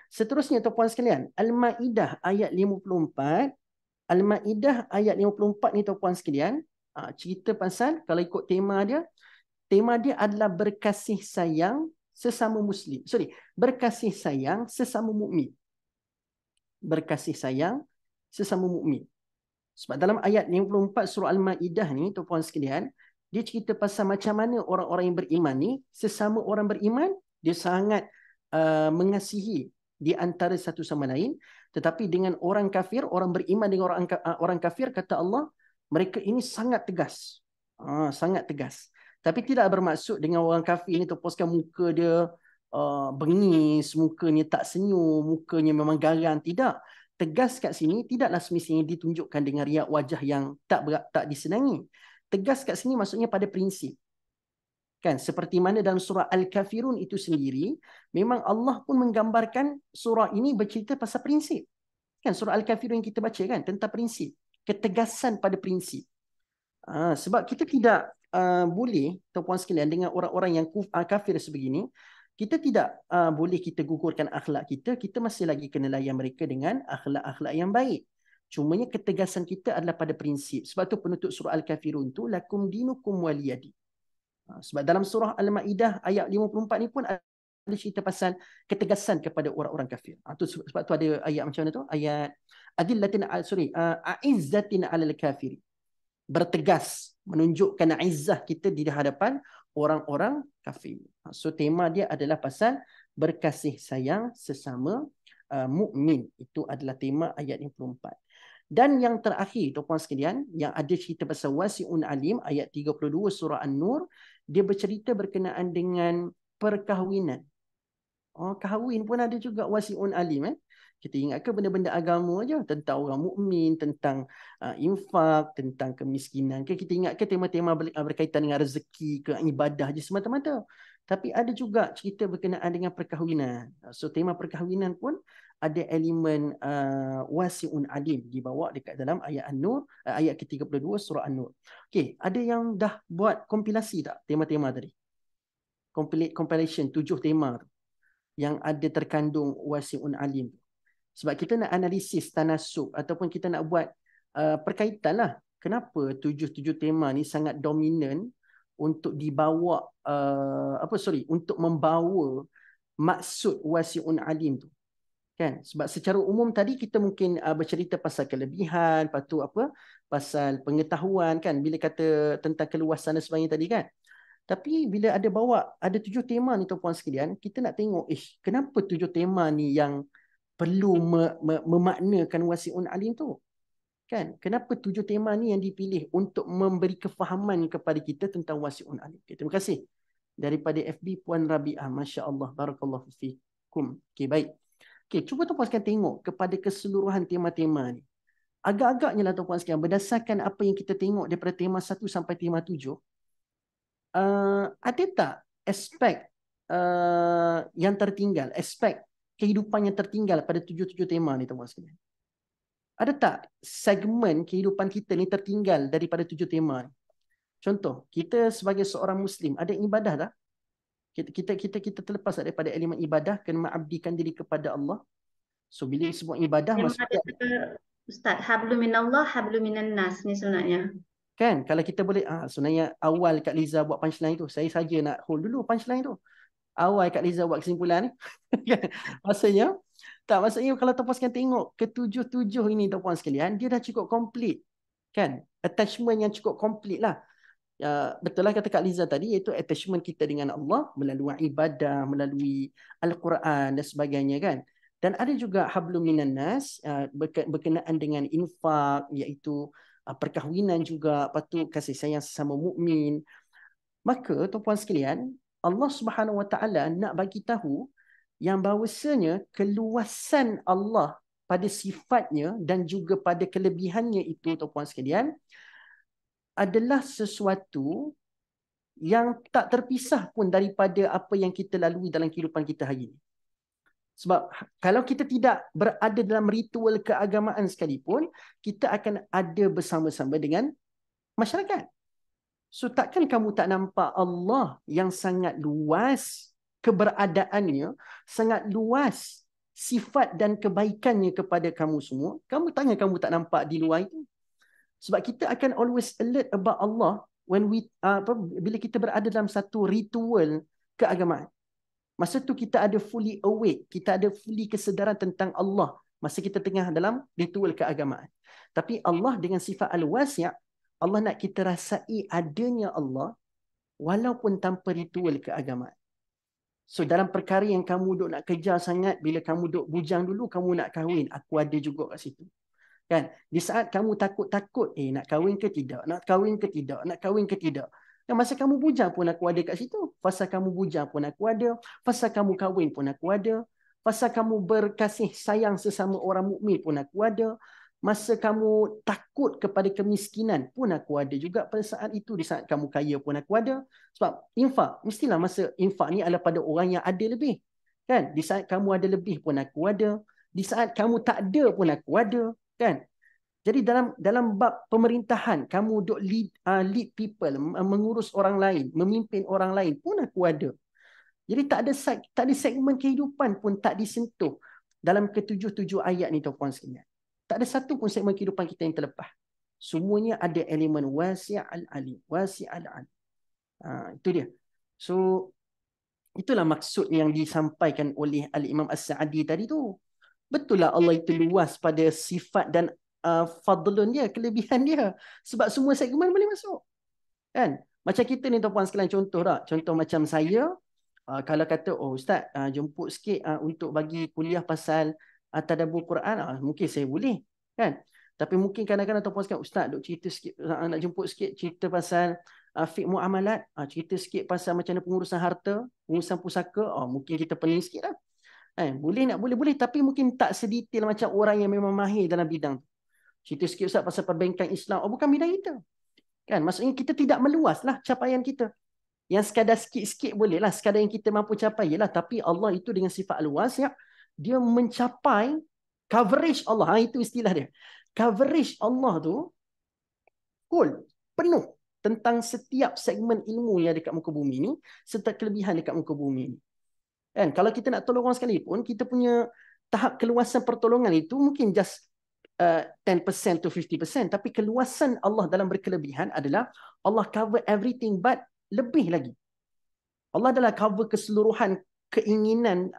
Seterusnya tuan-tuan sekalian. Al-Ma'idah ayat 54. Al-Ma'idah ayat 54 ni tuan-tuan sekalian. Cerita pasal kalau ikut tema dia adalah berkasih sayang sesama Muslim. Berkasih sayang sesama mukmin. Berkasih sayang sesama mukmin. Sebab dalam ayat 54 surah Al-Ma'idah ni, tuan-puan sekalian, dia cerita pasal macam mana orang-orang yang beriman ni, sesama orang beriman, dia sangat mengasihi di antara satu sama lain. Tetapi dengan orang kafir, orang beriman dengan orang kafir, kata Allah, mereka ini sangat tegas. Sangat tegas. Tapi tidak bermaksud dengan orang kafir ni toposkan muka dia bengis, mukanya tak senyum, mukanya memang garang. Tidak. Tegas kat sini tidaklah semestinya ditunjukkan dengan riak wajah yang tak disenangi. Tegas kat sini maksudnya pada prinsip. Kan? Seperti mana dalam surah Al-Kafirun itu sendiri, memang Allah pun menggambarkan surah ini bercerita pasal prinsip. Kan? Surah Al-Kafirun yang kita baca kan tentang prinsip. Ketegasan pada prinsip. Sebab kita tidak boleh, tuan-puan sekalian, dengan orang-orang yang kafir sebegini, kita tidak boleh kita gugurkan akhlak kita. Kita masih lagi kena layan mereka dengan akhlak-akhlak yang baik. Cumanya ketegasan kita adalah pada prinsip. Sebab tu penutup surah Al-Kafirun tu lakum dinukum waliyadi. Sebab dalam surah Al-Ma'idah ayat 54 ni pun ada cerita pasal ketegasan kepada orang-orang kafir. Sebab tu ada ayat macam mana tu? Ayat a'izzatin 'alal kafiri. Bertegas, menunjukkan izzah kita di hadapan orang-orang kafir. So tema dia adalah pasal berkasih sayang sesama mukmin. Itu adalah tema ayat 54. Dan yang terakhir tuan-tuan sekalian, yang ada cerita pasal wasi'un alim ayat 32 surah An-Nur, dia bercerita berkenaan dengan perkahwinan. Kahwin pun ada juga wasi'un alim. Kita ingat ke benda-benda agama aja, tentang orang mukmin, tentang infak, tentang kemiskinan ke? Kita ingat ke tema-tema berkaitan dengan rezeki ke ibadah je semata-mata? Tapi ada juga cerita berkenaan dengan perkahwinan. So tema perkahwinan pun ada elemen wasi'un alim dibawa dekat dalam ayat An-Nur, ayat ke-32 surah An-Nur. Okey, ada yang dah buat kompilasi tak tema-tema tadi? Compilation 7 tema tu yang ada terkandung wasi'un alim. Sebab kita nak analisis tanasub ataupun kita nak buat perkaitan lah. Kenapa 7 tema ni sangat dominan untuk dibawa, untuk membawa maksud wasi'un alim tu. Kan? Sebab secara umum tadi kita mungkin bercerita pasal kelebihan, lepas tu pasal pengetahuan kan, bila kata tentang keluasan dan sebagainya tadi kan. Tapi bila ada 7 tema ni tuan-puan sekalian, kita nak tengok, kenapa 7 tema ni yang perlu memaknakan wasi'un alim tu? Kan? Kenapa 7 tema ni yang dipilih untuk memberi kefahaman kepada kita tentang wasi'un alim? Okay, terima kasih. Daripada FB Puan Rabi'ah. Masya Allah. Barakallahu fikum. Okay, baik. Okay, cuba tuan-puan sekalian tengok kepada keseluruhan tema-tema ni. Agak-agaknya lah tuan-puan sekalian, berdasarkan apa yang kita tengok daripada tema 1 sampai tema 7, ada tak aspek yang tertinggal, aspek kehidupan yang tertinggal pada 7 tema ni tuan-tuan sekalian? Ada tak segmen kehidupan kita ni tertinggal daripada 7 tema ni? Contoh, kita sebagai seorang Muslim ada ibadah tak? Kita terlepas daripada elemen ibadah, kena mengabdikan diri kepada Allah. So bila sebut ibadah maksudnya Ustaz, hablu minallah, hablu minan nas ni sebenarnya. Kan, kalau kita boleh sebenarnya awal Kak Liza buat punchline tu, saya saja nak hold dulu punchline tu. Awal Kak Liza buat kesimpulan ni. Maksudnya, maksudnya kalau tuan-puan sekalian tengok ketujuh-tujuh ini tuan-puan sekalian, dia dah cukup komplit. Kan? Attachment yang cukup komplit lah. Betul lah kata Kak Liza tadi, iaitu attachment kita dengan Allah melalui ibadah, melalui Al-Quran dan sebagainya kan. Dan ada juga hablum minan nas berkenaan dengan infak, iaitu perkahwinan juga, lepas kasih sayang sesama mukmin. Maka tuan-puan sekalian, Allah Subhanahu Wa Taala nak bagi tahu yang bahawasanya keluasan Allah pada sifatnya dan juga pada kelebihannya itu tuan-puan sekalian adalah sesuatu yang tak terpisah pun daripada apa yang kita lalui dalam kehidupan kita hari ini. Sebab kalau kita tidak berada dalam ritual keagamaan sekalipun, kita akan ada bersama-sama dengan masyarakat. So takkan kamu tak nampak Allah yang sangat luas keberadaannya, sangat luas sifat dan kebaikannya kepada kamu semua. Kamu tanya kamu tak nampak di luar itu. Sebab kita akan always alert about Allah when bila kita berada dalam satu ritual keagamaan. Masa tu kita ada fully awake, kita ada fully kesedaran tentang Allah masa kita tengah dalam ritual keagamaan. Tapi Allah dengan sifat al-wasi', Allah nak kita rasai adanya Allah walaupun tanpa ritual keagamaan. So dalam perkara yang kamu duk nak kejar sangat, bila kamu duk bujang dulu, kamu nak kahwin, aku ada juga kat situ. Kan? Di saat kamu takut-takut, nak kahwin ke tidak? Nak kahwin ke tidak? Nak kahwin ke tidak? Dan masa kamu bujang pun aku ada kat situ. Fasa kamu bujang pun aku ada. Fasa kamu kahwin pun aku ada. Fasa kamu berkasih sayang sesama orang mukmin pun aku ada. Masa kamu takut kepada kemiskinan pun aku ada juga pada saat itu. Di saat kamu kaya pun aku ada. Sebab infak, mestilah masa infak ni adalah pada orang yang ada lebih. Kan? Di saat kamu ada lebih pun aku ada. Di saat kamu tak ada pun aku ada. Kan? Jadi dalam bab pemerintahan, kamu duk lead people, mengurus orang lain, memimpin orang lain pun aku ada. Jadi tak ada segmen kehidupan pun tak disentuh dalam ketujuh-tujuh ayat ni tuan-puan sekalian. Tak ada satu pun segmen kehidupan kita yang terlepas. Semuanya ada elemen wasi'al alim, wasi'al alim. Itu dia. So itulah maksud yang disampaikan oleh Al-Imam As-Sa'di tadi tu. Betul lah Allah itu luas pada sifat dan fadlun dia, kelebihan dia. Sebab semua segmen boleh masuk. Kan? Macam kita ni tuan-puan sekalian, contoh tak? Contoh macam saya, kalau kata, Ustaz, jemput sikit untuk bagi kuliah pasal tadabbur Quran, mungkin saya boleh. Kan? Tapi mungkin kadang-kadang tuan-puan sekalian, Ustaz, duk cerita sikit, nak jemput sikit cerita pasal fiqh muamalat, cerita sikit pasal macam mana pengurusan harta, pengurusan pusaka, mungkin kita pening sikit lah. Boleh nak boleh, tapi mungkin tak sedetail macam orang yang memang mahir dalam bidang tu. Cerita sikit Ustaz pasal perbankan Islam. Bukan bidang kita. Kan? Maksudnya kita tidak meluas lah capaian kita. Yang sekadar sikit-sikit boleh lah. Sekadar yang kita mampu capai lah. Tapi Allah itu dengan sifat luas, dia mencapai coverage Allah. Itu istilah dia. Coverage Allah tu full, penuh tentang setiap segmen ilmu yang dekat muka bumi ni, serta kelebihan dekat muka bumi ni. Kan? Kalau kita nak tolong orang sekalipun, kita punya tahap keluasan pertolongan itu mungkin just 10% to 50%, tapi keluasan Allah dalam berkelebihan adalah Allah cover everything but lebih lagi. Allah adalah cover keseluruhan keinginan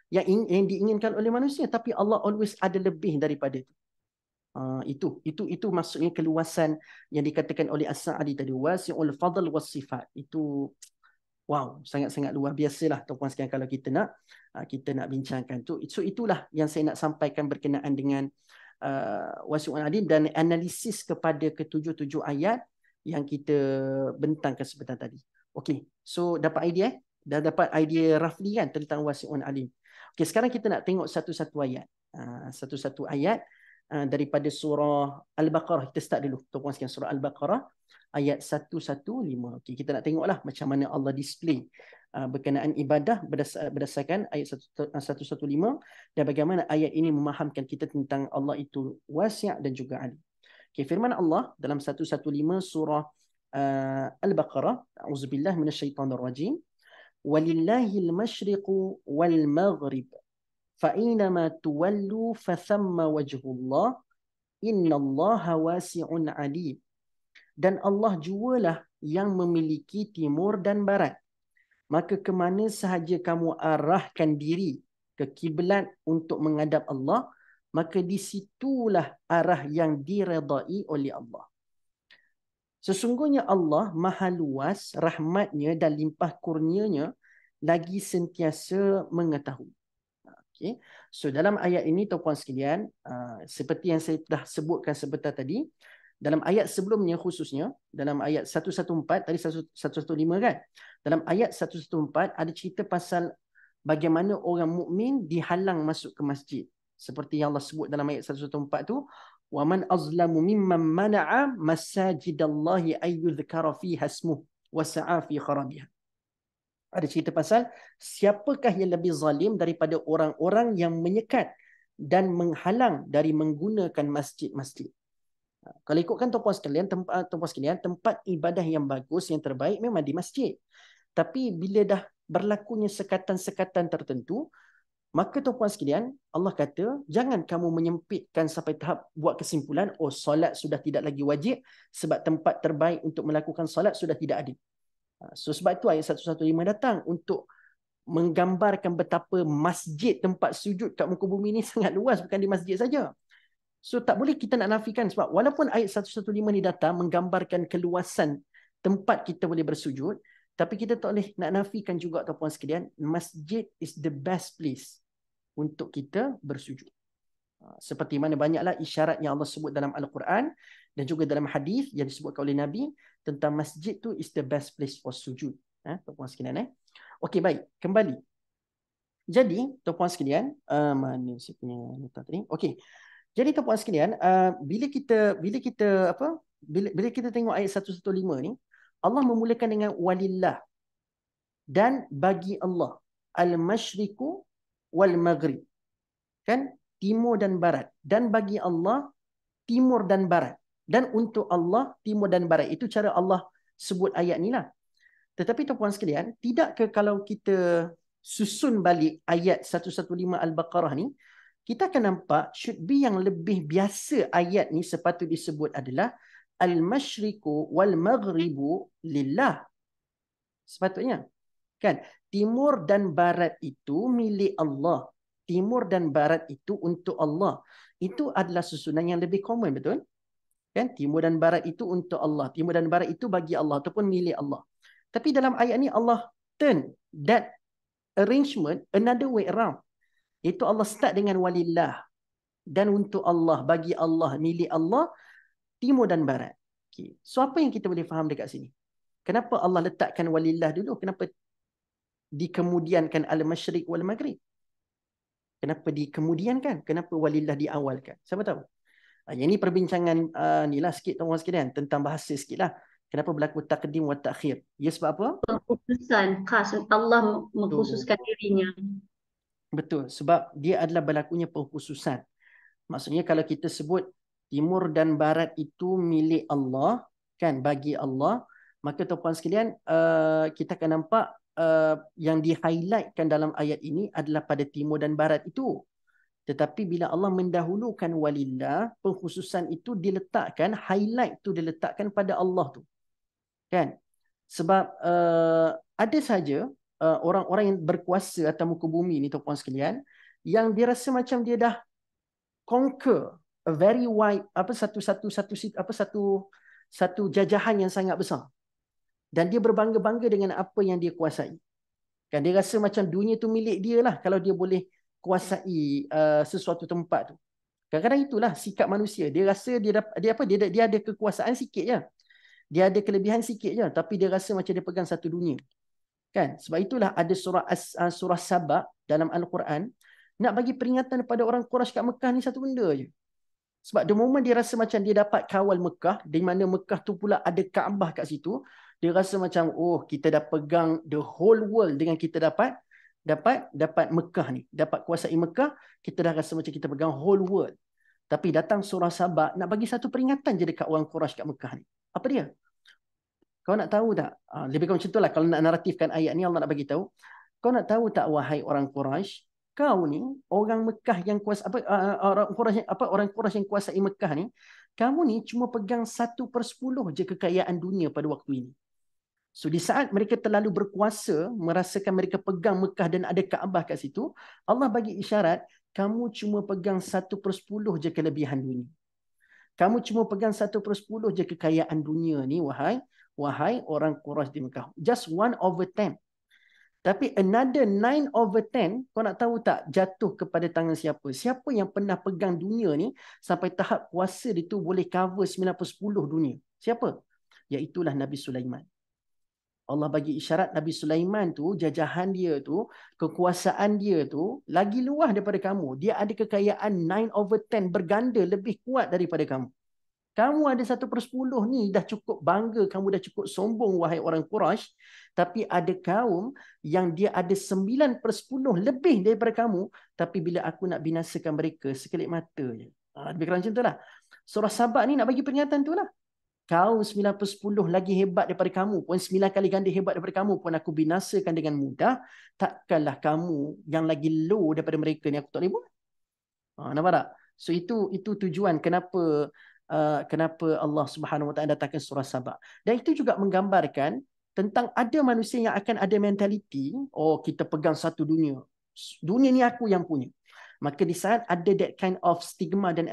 yang diinginkan oleh manusia, tapi Allah always ada lebih daripada itu. Itu maksudnya keluasan yang dikatakan oleh As-Sa'di tadi, wasi'ul fadl was sifat. Itu wow, sangat-sangat luar biasalah tuan-puan sekalian kalau kita nak bincangkan. So itulah yang saya nak sampaikan berkenaan dengan wasi'ul alim dan analisis kepada ketujuh-tujuh ayat yang kita bentangkan sebentar tadi. Okey, so dapat idea? Dah dapat idea roughly kan tentang wasi'ul alim. Okey, sekarang kita nak tengok satu-satu ayat. Satu-satu ayat daripada surah Al-Baqarah. Kita start dulu tuan-puan sekalian, surah Al-Baqarah ayat 115. Okey, kita nak tengoklah macam mana Allah display berkenaan ibadah berdasarkan ayat 115 dan bagaimana ayat ini memahamkan kita tentang Allah itu wasi' dan juga alim. Okey, firman Allah dalam 115 surah Al-Baqarah, a'udzubillahi minasyaitonir rajim. Walillahil masyriqu wal maghrib fa aynama tuwallu fa thamma wajhullah innallaha wasi'un alim. Dan Allah jualah yang memiliki timur dan barat. maka ke mana sahaja kamu arahkan diri ke kiblat untuk menghadap Allah, maka di situlah arah yang diredai oleh Allah. Sesungguhnya Allah maha luas rahmatnya dan limpah kurnianya lagi sentiasa mengetahui. Okay. So dalam ayat ini tuan-puan sekalian, seperti yang saya telah sebutkan sebentar tadi, dalam ayat sebelumnya khususnya, dalam ayat 114, tadi 115 kan? Dalam ayat 114 ada cerita pasal bagaimana orang mukmin dihalang masuk ke masjid. Seperti yang Allah sebut dalam ayat 114 tu, وَمَنْ أَظْلَمُ مِمَّنْ مَنَعَ مَسَاجِدَ اللَّهِ أَنْ يُذْكَرَ فِيهَا اسْمُهُ وَسَعَى فِي خَرَابِهَا. Ada cerita pasal siapakah yang lebih zalim daripada orang-orang yang menyekat dan menghalang dari menggunakan masjid-masjid. Kalau ikutkan tuan-puan sekalian, tempat ibadah yang bagus, yang terbaik memang di masjid. Tapi bila dah berlakunya sekatan-sekatan tertentu, maka tuan-puan sekalian, Allah kata, jangan kamu menyempitkan sampai tahap buat kesimpulan, oh solat sudah tidak lagi wajib sebab tempat terbaik untuk melakukan solat sudah tidak ada. So sebab itu ayat 115 datang untuk menggambarkan betapa masjid, tempat sujud kat muka bumi ni sangat luas, bukan di masjid saja. So tak boleh kita nak nafikan sebab walaupun ayat 115 ni datang menggambarkan keluasan tempat kita boleh bersujud, tapi kita tak boleh nak nafikan juga tuan-puan sekalian, masjid is the best place untuk kita bersujud. Seperti mana banyaklah isyarat yang Allah sebut dalam Al-Quran dan juga dalam hadis yang disebutkan oleh Nabi tentang masjid tu is the best place for sujud. Tuan-puan sekalian. Okey, baik. Kembali. Jadi, tuan-puan sekalian, mana saya punya nota tadi? Okey. Jadi tuan-puan sekalian, bila kita tengok ayat 115 ni, Allah memulakan dengan walillah, dan bagi Allah, al-masyriqu wal maghrib. Kan? Timur dan barat. Dan bagi Allah, timur dan barat. Dan untuk Allah, timur dan barat. Itu cara Allah sebut ayat ni lah. Tetapi tuan-puan sekalian, tidakkah kalau kita susun balik ayat 115 Al-Baqarah ni, kita akan nampak should be yang lebih biasa ayat ni sepatut disebut adalah al-masyriqu wal maghribu lillah. Sepatutnya. Kan? Timur dan barat itu milik Allah. Timur dan barat itu untuk Allah. Itu adalah susunan yang lebih common, betul? Kan? Timur dan barat itu untuk Allah. Timur dan barat itu bagi Allah ataupun milik Allah. Tapi dalam ayat ni Allah turn that arrangement another way around. Itu Allah start dengan walillah, dan untuk Allah, bagi Allah, milik Allah, timur dan barat. Okay. So apa yang kita boleh faham dekat sini? Kenapa Allah letakkan walillah dulu? Kenapa dikemudiankan al-masyriq wal maghrib? Kenapa dikemudiankan? Kenapa walillah diawalkan? Siapa tahu? Yang ini perbincangan ni lah sikit tuan-tuan sekalian, tentang bahasa sikit lah. Kenapa berlaku taqdim wa ta'khir? Ya sebab apa? Pengkhususan khas Allah mengkhususkan dirinya. Betul. Sebab dia adalah berlakunya pengkhususan. Maksudnya kalau kita sebut timur dan barat itu milik Allah, kan, bagi Allah, maka tuan-puan sekalian, kita akan nampak yang di-highlightkan dalam ayat ini adalah pada timur dan barat itu. Tetapi bila Allah mendahulukan walillah, pengkhususan itu diletakkan, highlight tu diletakkan pada Allah tu. Kan? Sebab ada saja orang-orang yang berkuasa atas muka bumi ni tuan-puan sekalian, yang dia rasa macam dia dah conquer a very wide satu jajahan yang sangat besar. Dan dia berbangga-bangga dengan apa yang dia kuasai. Kan dia rasa macam dunia tu milik dia lah kalau dia boleh kuasai sesuatu tempat tu. Kadang-kadang itulah sikap manusia. Dia rasa dia ada kekuasaan sikit je. Dia ada kelebihan sikit je, tapi dia rasa macam dia pegang satu dunia. Kan? Sebab itulah ada surah Saba dalam Al-Quran nak bagi peringatan kepada orang Quraisy kat Mekah ni satu benda je. Sebab the moment dia rasa macam dia dapat kawal Mekah, di mana Mekah tu pula ada Kaabah kat situ, dia rasa macam, oh, kita dah pegang the whole world dengan kita dapat Mekah ni. Dapat kuasai Mekah, kita dah rasa macam kita pegang whole world. Tapi datang surah Saba nak bagi satu peringatan je dekat orang Quraisy kat Mekah ni. Apa dia? Kau nak tahu tak? Lebih kurang macam itulah kalau nak naratifkan ayat ni, Allah nak bagi tahu. Kau nak tahu tak, wahai orang Quraisy, kau ni orang Mekah yang kuasa orang Quraisy yang kuasai Mekah ni, kamu ni cuma pegang 1/10 je kekayaan dunia pada waktu ini. So di saat mereka terlalu berkuasa, merasakan mereka pegang Mekah dan ada Kaabah kat situ, Allah bagi isyarat, kamu cuma pegang 1/10 je kelebihan dunia. Kamu cuma pegang 1/10 je kekayaan dunia ni, wahai orang Quraisy di Mekah. Just 1/10. Tapi another 9/10, kau nak tahu tak jatuh kepada tangan siapa? Siapa yang pernah pegang dunia ni sampai tahap kuasa dia tu boleh cover 9/10 dunia? Siapa? Iaitulah Nabi Sulaiman. Allah bagi isyarat Nabi Sulaiman tu, jajahan dia tu, kekuasaan dia tu lagi luas daripada kamu. Dia ada kekayaan 9/10 berganda lebih kuat daripada kamu. Kamu ada 1/10 ni dah cukup bangga, kamu dah cukup sombong wahai orang Quraisy. Tapi ada kaum yang dia ada 9/10 lebih daripada kamu. Tapi bila aku nak binasakan mereka, sekelip mata je. Lebih kurang macam tu lah. Surah Sabah ni nak bagi peringatan tu lah. Kau 9/10 lagi hebat daripada kamu pun, 9 kali ganda hebat daripada kamu pun aku binasakan dengan mudah. Takkanlah kamu yang lagi low daripada mereka ni aku tak boleh buat. Nampak tak? So itu tujuan kenapa Allah Subhanahu Wa Taala datangkan surah Sabah. Dan itu juga menggambarkan tentang ada manusia yang akan ada mentaliti, kita pegang satu dunia. Dunia ni aku yang punya. Maka di saat ada that kind of stigma dan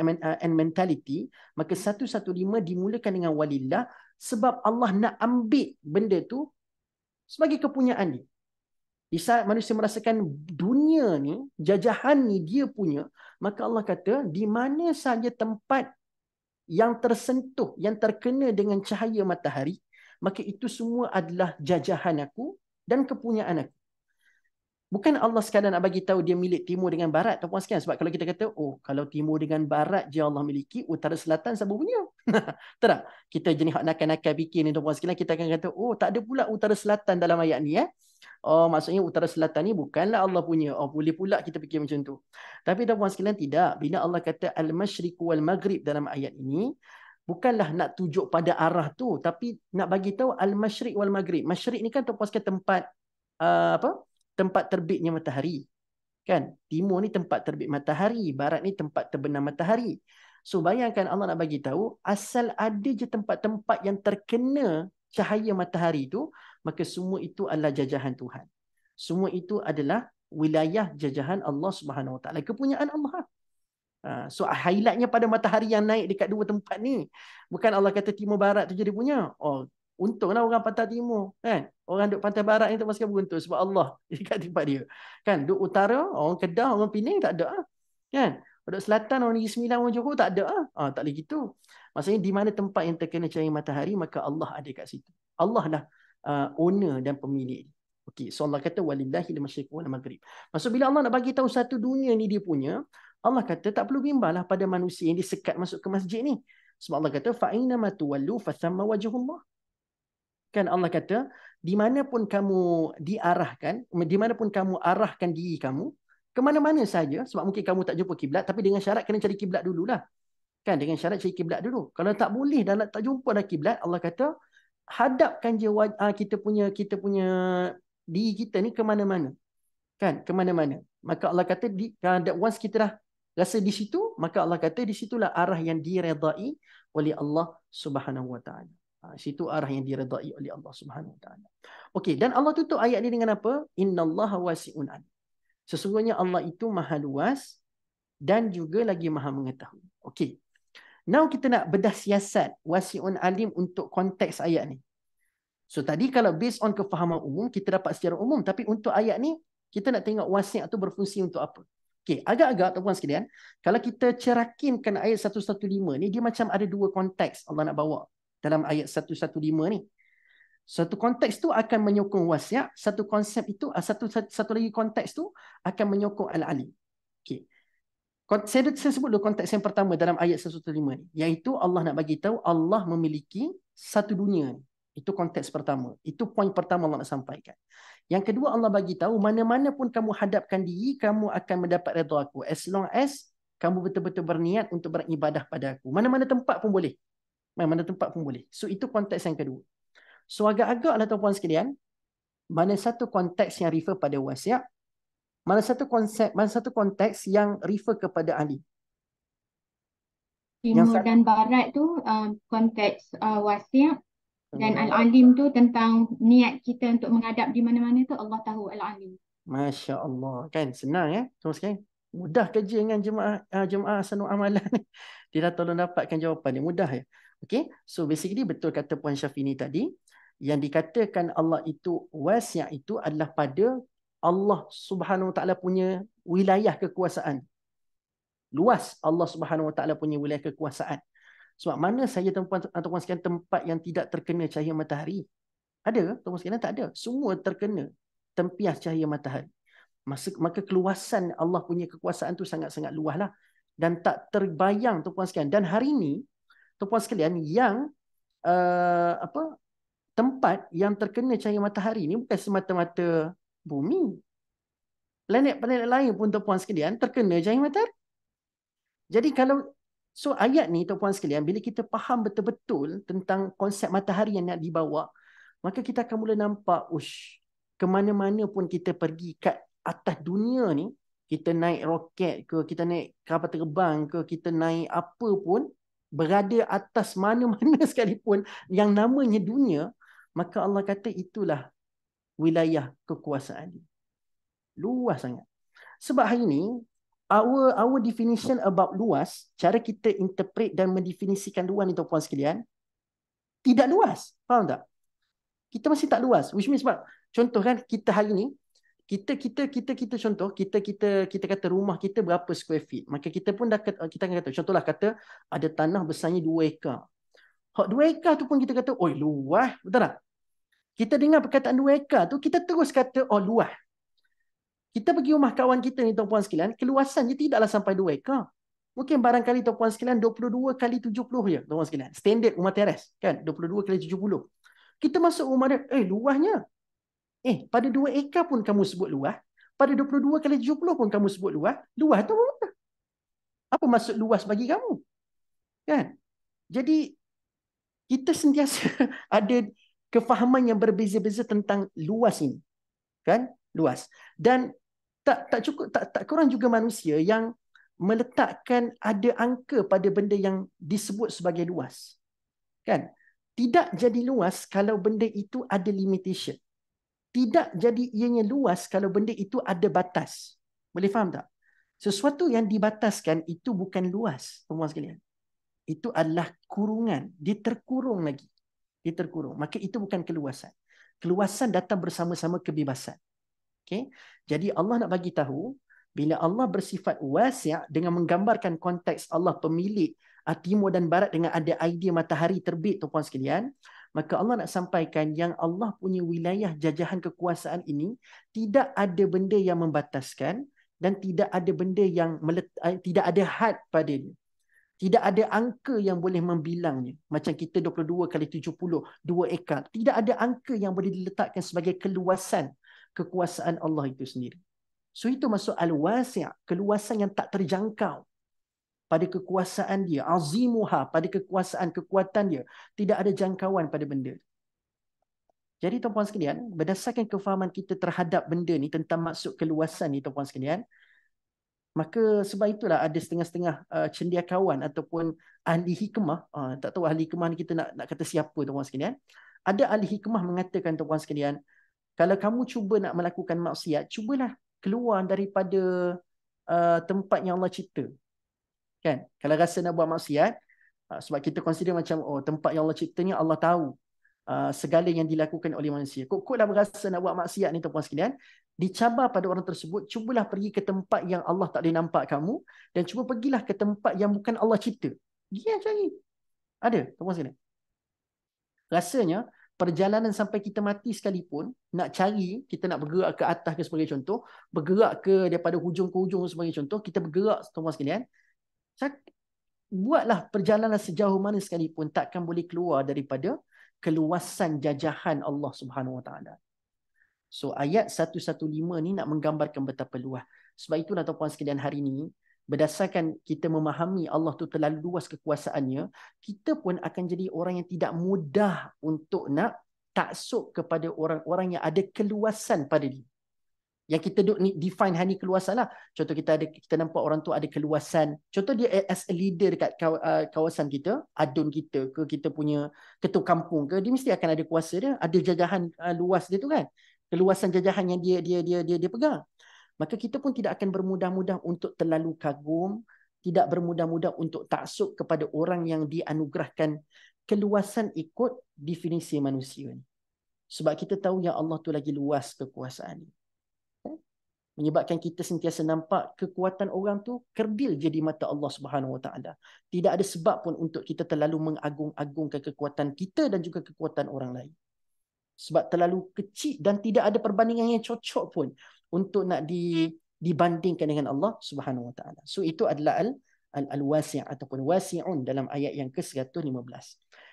mentality, maka 115 dimulakan dengan walillah, sebab Allah nak ambil benda tu sebagai kepunyaan dia. Di saat manusia merasakan dunia ni, jajahan ni dia punya, maka Allah kata di mana saja tempat yang tersentuh, yang terkena dengan cahaya matahari, maka itu semua adalah jajahan aku dan kepunyaan aku. Bukan Allah sekadar nak bagi tahu dia milik timur dengan barat, tuan-puan sekalian. Sebab kalau kita kata, kalau timur dengan barat je Allah miliki, utara selatan siapa punya? Tak? Kita jenis nakal-nakal fikir ni, tuan-puan sekalian, kita akan kata, tak ada pula utara selatan dalam ayat ni. Maksudnya utara selatan ni bukanlah Allah punya. Boleh pula kita fikir macam tu. Tapi tuan-puan sekalian, tidak. Bila Allah kata al-masyriq wal-maghrib dalam ayat ini, bukanlah nak tujuk pada arah tu, tapi nak bagi tahu al-masyriq wal-maghrib. Masyriq ni kan tuan-puan sekalian tempat tempat terbitnya matahari. Kan? Timur ni tempat terbit matahari, barat ni tempat terbenam matahari. So bayangkan Allah nak bagi tahu, asal ada je tempat-tempat yang terkena cahaya matahari itu, maka semua itu adalah jajahan Tuhan. Semua itu adalah wilayah jajahan Allah Subhanahu Wa Taala, kepunyaan Allah. So highlightnya pada matahari yang naik dekat dua tempat ni. Bukan Allah kata timur barat tu jadi punya. Untunglah orang pantai timur, kan? Orang duduk pantai barat ni termasuk beruntung sebab Allah dekat tempat dia. Kan? Duduk utara, orang Kedah, orang Penang tak ada. Kan? Duduk selatan, orang Negeri Sembilan, orang Johor tak ada. Tak boleh gitu. Maksudnya di mana tempat yang terkena cahaya matahari, maka Allah ada kat situ. Allah lah owner dan pemilik. Okey, so Allah kata walillahil masyriq wal maghrib. Maksud bila Allah nak bagi tahu satu dunia ni dia punya, Allah kata tak perlu bimbanglah pada manusia yang disekat masuk ke masjid ni. Sebab Allah kata fa aina ma tuwallu fa thamma wajhullah. Kan Allah kata, di mana pun kamu diarahkan, di mana pun kamu arahkan diri kamu, ke mana-mana saja, sebab mungkin kamu tak jumpa kiblat, tapi dengan syarat kena cari kiblat dululah. Kan, dengan syarat cari kiblat dulu. Kalau tak boleh dan tak jumpa dah kiblat, Allah kata, hadapkan je kita punya diri kita ni ke mana-mana. Kan, ke mana-mana. Maka Allah kata, once kita dah rasa di situ, maka Allah kata, di situlah arah yang diredai oleh Allah Subhanahu Wa Taala. Situ arah yang diredai oleh Allah Subhanahu Wa Taala. Okey, dan Allah tutup ayat ini dengan apa? Innallaha wasi'un alim. Sesungguhnya Allah itu maha luas dan juga lagi maha mengetahui. Okey. Now kita nak bedah siasat wasi'un alim untuk konteks ayat ni. So tadi kalau based on kefahaman umum, kita dapat secara umum. Tapi untuk ayat ni, kita nak tengok wasi' itu berfungsi untuk apa. Okey, agak-agak tuan-puan sekalian, kalau kita cerakinkan ayat 115 ni, dia macam ada dua konteks Allah nak bawa dalam ayat 115 ni. Satu konteks tu akan menyokong wasi', satu konsep itu, satu lagi konteks tu akan menyokong al-alim. Okey. Saya sebut dulu konteks yang pertama dalam ayat 115 ni, iaitu Allah nak bagi tahu Allah memiliki satu dunia ni. Itu konteks pertama. Itu poin pertama Allah nak sampaikan. Yang kedua, Allah bagi tahu mana-mana pun kamu hadapkan diri, kamu akan mendapat redha aku. As long as kamu betul-betul berniat untuk beribadah pada aku. Mana-mana tempat pun boleh. Mana tempat pun boleh. So itu konteks yang kedua. So agak-agaklah tuan-puan sekalian, mana satu konteks yang refer pada wasi', mana satu konteks yang refer kepada alim. Timur dan barat tu konteks wasi', Dan Al-Alim tu tentang niat kita untuk menghadap di mana-mana tu Allah tahu Al-Alim. Masya Allah. Kan senang ya. Terus kan. Mudah kerja dengan jemaah Ahsanul Amalan ni. Dia dah tolong dapatkan jawapan ni. Mudah ya. Okay. So basically betul kata Puan Syafini tadi. Yang dikatakan Allah itu wasi' itu adalah pada Allah Subhanahu Wa Taala punya wilayah kekuasaan. Luas Allah Subhanahu Wa Taala punya wilayah kekuasaan. Sebab mana saya tuan-tuan sekalian tempat yang tidak terkena cahaya matahari? Ada ke? Tuan-tuan sekalian tak ada. Semua terkena tempias cahaya matahari. Maka keluasan Allah punya kekuasaan tu sangat-sangat luas lah. Dan tak terbayang tuan-tuan sekalian. Dan hari ini, tuan-tuan sekalian, yang tempat yang terkena cahaya matahari ni bukan semata-mata bumi. Planet-planet lain pun tuan-tuan sekalian terkena cahaya matahari. Jadi kalau ayat ni tuan-puan sekalian, bila kita faham betul-betul tentang konsep matahari yang nak dibawa, maka kita akan mula nampak, ke mana-mana pun kita pergi kat atas dunia ni, kita naik roket ke, kita naik kapal terbang ke, kita naik apa pun, berada atas mana-mana sekalipun yang namanya dunia, maka Allah kata itulah wilayah kekuasaan dia. Luas sangat. Sebab hari ni, our definition about luas, cara kita interpret dan mendefinisikan luas ni tuan-puan sekalian, tidak luas. Faham tak? Kita masih tak luas. Which means sebab, contoh kan, kita hari ni, kita contoh, kita kata rumah kita berapa square feet. Maka kita pun kita akan kata, contohlah kata, ada tanah besarnya 2 ekar. Hak 2 ekar tu pun kita kata, luas. Betul tak? Kita dengar perkataan 2 ekar tu, kita terus kata, luas. Kita pergi rumah kawan kita ni tuan-puan sekalian, keluasan dia tidaklah sampai 2 ekar. Mungkin barangkali tuan-puan sekalian 22 kali 70 je tuan-puan sekalian. Standard rumah teres kan, 22 kali 70. Kita masuk rumah dia, luasnya. Pada 2 ekar pun kamu sebut luas, pada 22 kali 70 pun kamu sebut luas. Luas tu apa maksud luas bagi kamu? Kan? Jadi kita sentiasa ada kefahaman yang berbeza-beza tentang luas ini. Kan? Luas. Dan tak kurang juga manusia yang meletakkan ada angka pada benda yang disebut sebagai luas. Kan? Tidak jadi luas kalau benda itu ada limitation. Tidak jadi ianya luas kalau benda itu ada batas. Boleh faham tak? Sesuatu yang dibataskan itu bukan luas, teman-teman sekalian. Itu adalah kurungan. Dia terkurung lagi. Dia terkurung. Maka itu bukan keluasan. Keluasan datang bersama-sama kebebasan. Okay? Jadi Allah nak bagi tahu, bila Allah bersifat wasi' dengan menggambarkan konteks Allah pemilik timur dan barat dengan ada idea matahari terbit tuan-puan sekalian, maka Allah nak sampaikan yang Allah punya wilayah jajahan kekuasaan ini tidak ada benda yang membataskan dan tidak ada benda yang tidak ada had padanya. Tidak ada angka yang boleh membilangnya. Macam kita 22 kali 70, 2 ekar. Tidak ada angka yang boleh diletakkan sebagai keluasan kekuasaan Allah itu sendiri. So itu maksud al-wasi', keluasan yang tak terjangkau pada kekuasaan dia, azimuha, pada kekuatan dia, tidak ada jangkauan pada benda. Jadi tuan-puan sekalian, berdasarkan kefahaman kita terhadap benda ni tentang maksud keluasan ni tuan-puan sekalian, maka sebab itulah ada setengah-setengah cendekiawan ataupun ahli hikmah, tak tahu ahli hikmah ni kita nak kata siapa tuan-puan sekalian. Ada ahli hikmah mengatakan tuan-puan sekalian, kalau kamu cuba nak melakukan maksiat, cubalah keluar daripada tempat yang Allah cipta. Kan? Kalau rasa nak buat maksiat, sebab kita consider macam, tempat yang Allah ciptanya Allah tahu segala yang dilakukan oleh manusia. Kok dah berasa nak buat maksiat ni tuan-puan sekalian, dicabar pada orang tersebut, cubalah pergi ke tempat yang Allah tak boleh nampak kamu, dan cuba pergilah ke tempat yang bukan Allah cipta. Pergi cari. Ada, tuan-puan sekalian. Rasanya, perjalanan sampai kita mati sekalipun, nak cari, kita nak bergerak ke atas ke sebagai contoh, bergerak ke daripada hujung ke hujung sebagai contoh, kita bergerak tuan-tuan sekalian, buatlah perjalanan sejauh mana sekalipun, takkan boleh keluar daripada keluasan jajahan Allah Subhanahu Wa Taala. So ayat 115 ni nak menggambarkan betapa luas. Sebab itulah tuan-puan sekalian hari ni, berdasarkan kita memahami Allah tu terlalu luas kekuasaannya, kita pun akan jadi orang yang tidak mudah untuk nak taksub kepada orang-orang yang ada keluasan pada dia. Yang kita define hanya keluasan lah. Contoh kita nampak orang tu ada keluasan. Contoh dia as a leader dekat kawasan kita, adun kita ke, kita punya ketua kampung ke, dia mesti akan ada kuasa dia, ada jajahan luas dia tu kan. Keluasan jajahan yang dia pegang. Maka kita pun tidak akan bermudah-mudah untuk terlalu kagum, tidak bermudah-mudah untuk taksub kepada orang yang dianugerahkan keluasan ikut definisi manusia ni. Sebab kita tahu yang Allah tu lagi luas kekuasaan ni. Menyebabkan kita sentiasa nampak kekuatan orang tu kerdil je di mata Allah Subhanahu Wa Taala. Tidak ada sebab pun untuk kita terlalu mengagung-agungkan kekuatan kita dan juga kekuatan orang lain. Sebab terlalu kecil dan tidak ada perbandingan yang cocok pun untuk nak dibandingkan dengan Allah Subhanahu Wa Taala. So itu adalah al-wasi' ataupun wasi'un dalam ayat yang ke-115.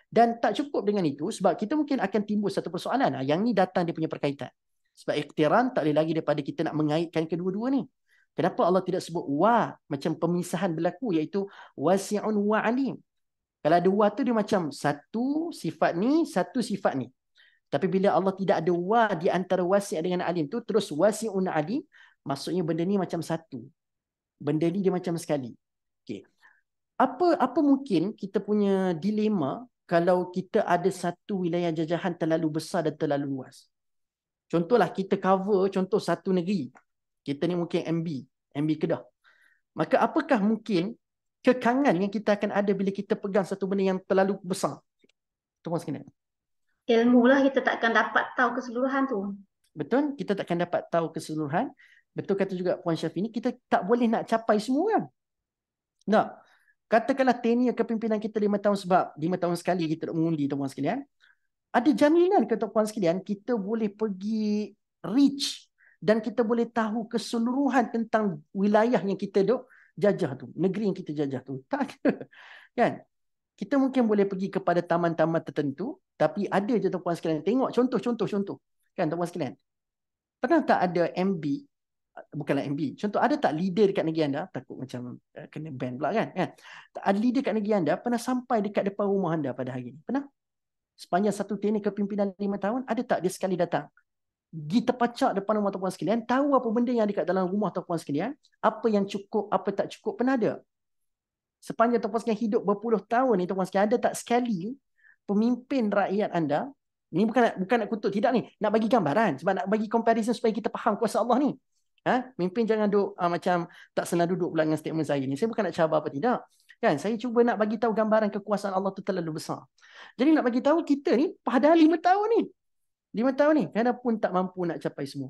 Dan tak cukup dengan itu, sebab kita mungkin akan timbul satu persoalan. Yang ni datang dia punya perkaitan. Sebab iqtiran tak boleh lagi daripada kita nak mengaitkan kedua-dua ni. Kenapa Allah tidak sebut wa, macam pemisahan berlaku, iaitu wasi'un wa alim. Kalau ada wa tu dia macam satu sifat ni, satu sifat ni. Tapi bila Allah tidak ada wa di antara wasi' dengan alim tu, terus wasi'un alim, maksudnya benda ni macam satu. Benda ni dia macam sekali. Okay. Apa mungkin kita punya dilema kalau kita ada satu wilayah jajahan terlalu besar dan terlalu luas? Contohlah kita cover contoh satu negeri. Kita ni mungkin MB Kedah. Maka apakah mungkin kekangan yang kita akan ada bila kita pegang satu benda yang terlalu besar? Tuan sekalian. Ilmu lah, kita takkan dapat tahu keseluruhan tu. Betul? Kita takkan dapat tahu keseluruhan. Betul kata juga Puan Syafie ni, kita tak boleh nak capai semua kan? Tak. Katakanlah tenure kepimpinan kita 5 tahun, sebab 5 tahun sekali kita mengundi, tuan sekalian. Ada jaminan ke tuan sekalian kita boleh pergi reach dan kita boleh tahu keseluruhan tentang wilayah yang kita duk jajah tu, negeri yang kita jajah tu? Tak ada. Kan? Kita mungkin boleh pergi kepada taman-taman tertentu, tapi ada je tuan sekalian. Tengok contoh. Kan tuan sekalian? Pernah tak ada MB, bukanlah MB, contoh ada tak leader dekat negeri anda, takut macam kena ban pula kan? Ada leader dekat negeri anda pernah sampai dekat depan rumah anda pada hari ini? Pernah? Sepanjang satu tenure kepimpinan 5 tahun, ada tak dia sekali datang? Pergi terpacak depan rumah tuan sekalian, tahu apa benda yang ada kat dalam rumah tuan sekalian, apa yang cukup, apa tak cukup, pernah ada? Sepanjang tuan sekalian hidup berpuluh tahun ni tuan sekalian, ada tak sekali pemimpin rakyat anda, ni bukan nak kutuk, tidak ni, nak bagi gambaran, sebab nak bagi comparison supaya kita faham kuasa Allah ni. Pemimpin jangan duduk macam tak senang duduk pula dengan statement saya ni. Saya bukan nak cabar apa tidak. Kan? Saya cuba nak bagi tahu gambaran kekuasaan Allah tu terlalu besar. Jadi nak bagi tahu kita ni pada 5 tahun ni. 5 tahun ni kadang pun tak mampu nak capai semua.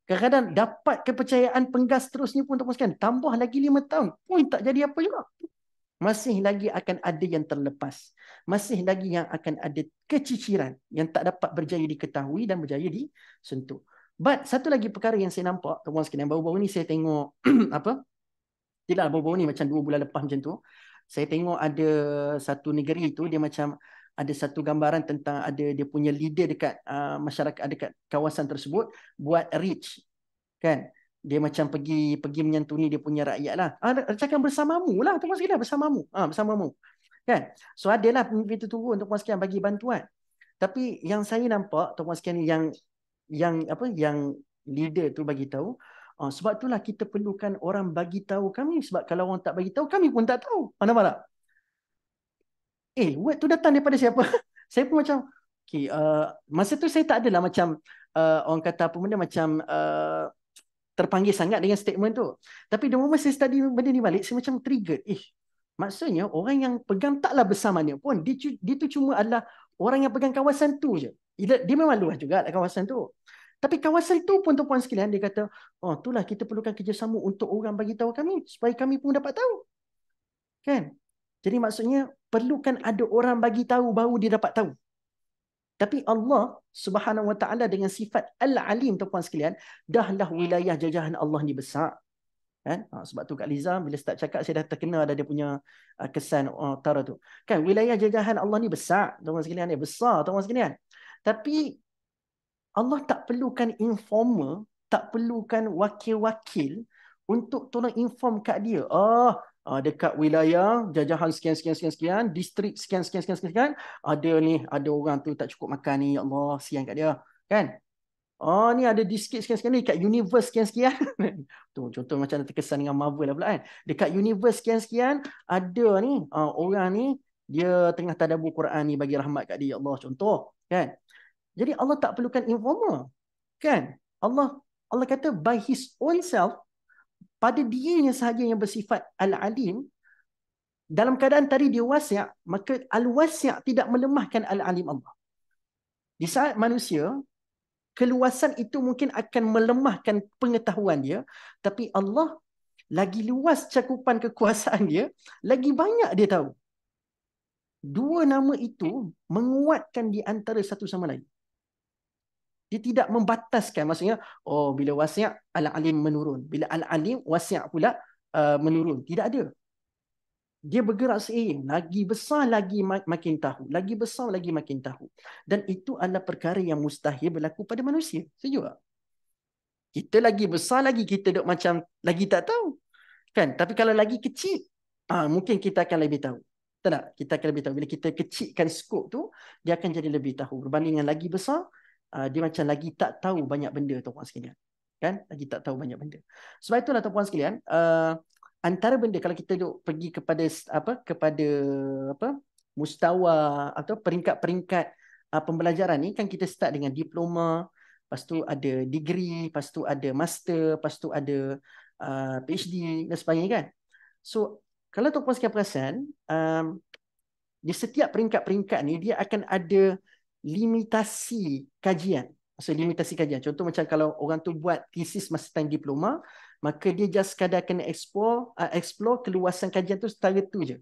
Kadang-kadang dapat kepercayaan penggas terusnya pun tak maksudkan. Tambah lagi 5 tahun pun tak jadi apa juga. Masih lagi akan ada yang terlepas. Masih lagi yang akan ada keciciran yang tak dapat berjaya diketahui dan berjaya disentuh. But satu lagi perkara yang saya nampak, tuan sekalian, baru-baru ni saya tengok tidak baru-baru ni, macam 2 bulan lepas macam tu, saya tengok ada satu negeri tu, dia macam ada satu gambaran tentang ada dia punya leader dekat masyarakat, dekat kawasan tersebut buat reach kan. Dia macam pergi menyantuni dia punya rakyat lah. Cakap bersamamu lah tuan sekalian, bersamamu kan. So adalah pemimpin tu turun tuan sekalian bagi bantuan. Tapi yang saya nampak tuan sekalian, yang leader tu bagi tahu, sebab itulah kita perlukan orang bagi tahu kami, sebab kalau orang tak bagi tahu kami pun tak tahu. Nampak tak? Word tu datang daripada siapa? Saya pun macam okay, masa tu saya tak adalah macam orang kata apa benda macam terpanggil sangat dengan statement tu. Tapi the moment saya study benda ni balik, saya macam triggered. Maksudnya orang yang pegang taklah bersamanya pun, dia tu cuma adalah orang yang pegang kawasan tu je. Dia memang luas juga kawasan tu. Tapi kawasan tu pun tuan sekalian, dia kata, itulah kita perlukan kerjasama untuk orang bagi tahu kami, supaya kami pun dapat tahu. Kan? Jadi maksudnya, perlukan ada orang bagi tahu baru dia dapat tahu. Tapi Allah Subhanahu Wa Taala dengan sifat Al-Alim tuan sekalian, dahlah wilayah jajahan Allah ni besar. Kan? Sebab tu Kak Liza bila start cakap saya dah terkena ada dia punya kesan Tara tu. Kan wilayah jajahan Allah ni besar, tuan sekalian, besar tuan sekalian. Tapi Allah tak perlukan informer, tak perlukan wakil-wakil untuk tolong inform kat dia. Dekat wilayah jajahan sekian, distrik sekian, ada ni, ada orang tu tak cukup makan ni, ya Allah, sian kat dia. Kan? Oh, ni ada diskit sekian-sekian ni dekat universe sekian-sekian. Tu contoh macam terkesan dengan Marvel lah pula kan. Dekat universe sekian-sekian ada ni orang ni dia tengah tadabbur Quran ni bagi rahmat kat dia, ya Allah, contoh kan. Jadi Allah tak perlukan informer kan. Allah kata by his own self, pada dirinya sahaja yang bersifat al-alim. Dalam keadaan tadi dia wasi', maka al-wasi' tidak melemahkan al-alim Allah. Di saat manusia keluasan itu mungkin akan melemahkan pengetahuan dia, tapi Allah lagi luas cakupan kekuasaan dia, lagi banyak dia tahu. Dua nama itu menguatkan di antara satu sama lain. Dia tidak membataskan, maksudnya bila wasi' al-alim menurun, bila al-alim wasi' pula menurun. Tidak ada. Dia bergerak seiring, lagi besar lagi makin tahu, lagi besar lagi makin tahu. Dan itu adalah perkara yang mustahil berlaku pada manusia. Setuju tak? Kita lagi besar lagi, kita duk macam lagi tak tahu. Kan? Tapi kalau lagi kecil, mungkin kita akan lebih tahu. Tak? Kita akan lebih tahu. Bila kita kecilkan skop tu, dia akan jadi lebih tahu. Berbanding dengan lagi besar, dia macam lagi tak tahu banyak benda, tuan-puan sekalian. Kan? Lagi tak tahu banyak benda. Sebab itulah, tuan-puan sekalian, antara benda kalau kita duk pergi kepada mustawa atau peringkat-peringkat pembelajaran ni, kan kita start dengan diploma, lepas tu ada degree, lepas tu ada master, lepas tu ada PhD dan sebagainya kan. So kalau tuan-puan sekalian perasan, di setiap peringkat-peringkat ni dia akan ada limitasi kajian. Maksudnya limitasi kajian. Contoh macam kalau orang tu buat tesis masa time diploma, maka dia just sekadar kena explore keluasan kajian tu setara tu je.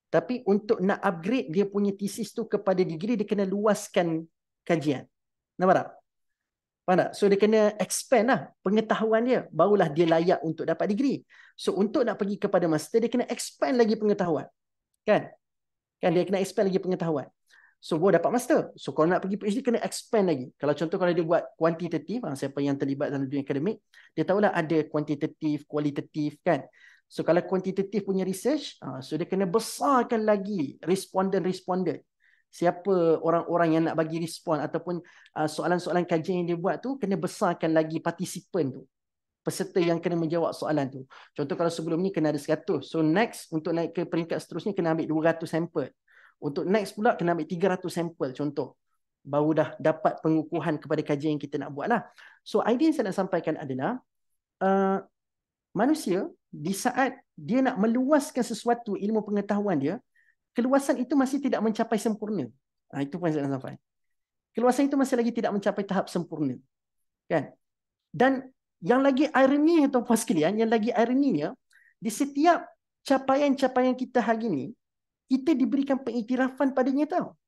Tapi untuk nak upgrade dia punya tesis tu kepada degree, dia kena luaskan kajian. Nampak tak? Faham tak? So dia kena expand lah pengetahuan dia, barulah dia layak untuk dapat degree. So untuk nak pergi kepada master, dia kena expand lagi pengetahuan. Kan dia kena expand lagi pengetahuan. So baru dapat master. So kalau nak pergi PhD, kena expand lagi. Kalau contoh kalau dia buat kuantitatif, siapa yang terlibat dalam dunia akademik, dia tahulah ada kuantitatif, kualitatif kan. So kalau kuantitatif punya research, so dia kena besarkan lagi responden. Siapa orang-orang yang nak bagi respon ataupun soalan-soalan kajian yang dia buat tu, kena besarkan lagi partisipan tu. Peserta yang kena menjawab soalan tu. Contoh kalau sebelum ni kena ada 100. So next, untuk naik ke peringkat seterusnya, kena ambil 200 sampel. Untuk next pula kena ambil 300 sampel contoh. Baru dah dapat pengukuhan kepada kajian yang kita nak buat lah. So idea yang saya nak sampaikan adalah manusia di saat dia nak meluaskan sesuatu ilmu pengetahuan dia, keluasan itu masih tidak mencapai sempurna. Itu pun saya nak sampaikan. Keluasan itu masih lagi tidak mencapai tahap sempurna. Kan? Dan yang lagi ironi tuan-puan sekalian, yang lagi ironinya, di setiap capaian-capaian kita hari ini, kita diberikan pengiktirafan padanya tau.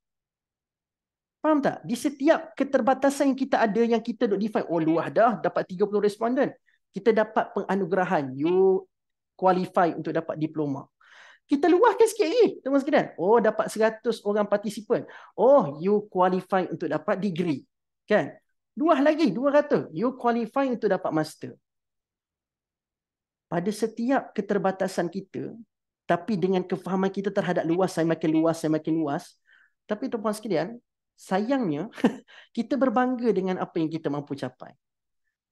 Faham tak? Di setiap keterbatasan yang kita ada, yang kita duk define, luah dah dapat 30 responden, kita dapat penganugerahan, you qualify untuk dapat diploma. Kita luahkan sikit lagi, teman sekalian. Dapat 100 orang partisipan. You qualify untuk dapat degree. Kan? Luah lagi, 200. You qualify untuk dapat master. Pada setiap keterbatasan kita, tapi dengan kefahaman kita terhadap luas, saya makin luas. Tapi tuan-puan sekalian, sayangnya, kita berbangga dengan apa yang kita mampu capai.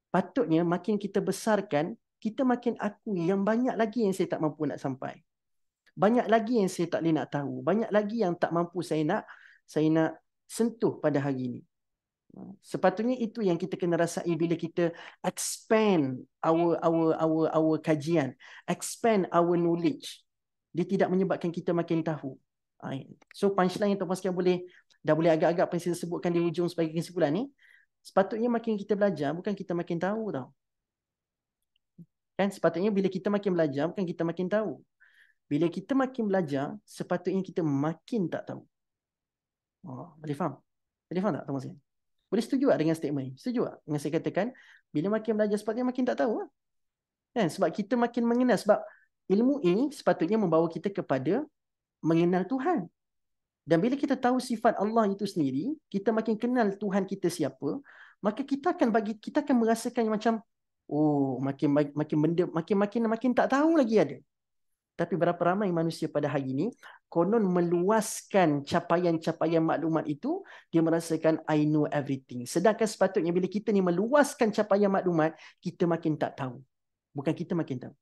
Patutnya makin kita besarkan, kita makin akui yang banyak lagi yang saya tak mampu nak sampai. Banyak lagi yang saya tak boleh nak tahu. Banyak lagi yang tak mampu saya nak sentuh pada hari ini. Sepatutnya itu yang kita kena rasai bila kita expand our kajian, expand our knowledge. Dia tidak menyebabkan kita makin tahu. So punchline yang tuan-puan sekalian dah boleh agak-agak apa yang saya sebutkan di hujung sebagai kesimpulan ni, sepatutnya makin kita belajar, bukan kita makin tahu tau. Kan sepatutnya bila kita makin belajar, bukan kita makin tahu. Bila kita makin belajar, sepatutnya kita makin tak tahu. Boleh faham? Boleh faham tak tuan-puan sekalian? Boleh setuju tak dengan statement ni? Setuju tak dengan saya katakan, bila makin belajar sepatutnya makin tak tahu lah. Kan? Sebab kita makin mengenal, sebab ilmu ini sepatutnya membawa kita kepada mengenal Tuhan. Dan bila kita tahu sifat Allah itu sendiri, kita makin kenal Tuhan kita siapa, maka kita akan merasakan macam makin benda makin tak tahu lagi ada. Tapi berapa ramai manusia pada hari ini konon meluaskan capaian-capaian maklumat itu, dia merasakan I know everything. Sedangkan sepatutnya bila kita ni meluaskan capaian maklumat, kita makin tak tahu. Bukan kita makin tahu.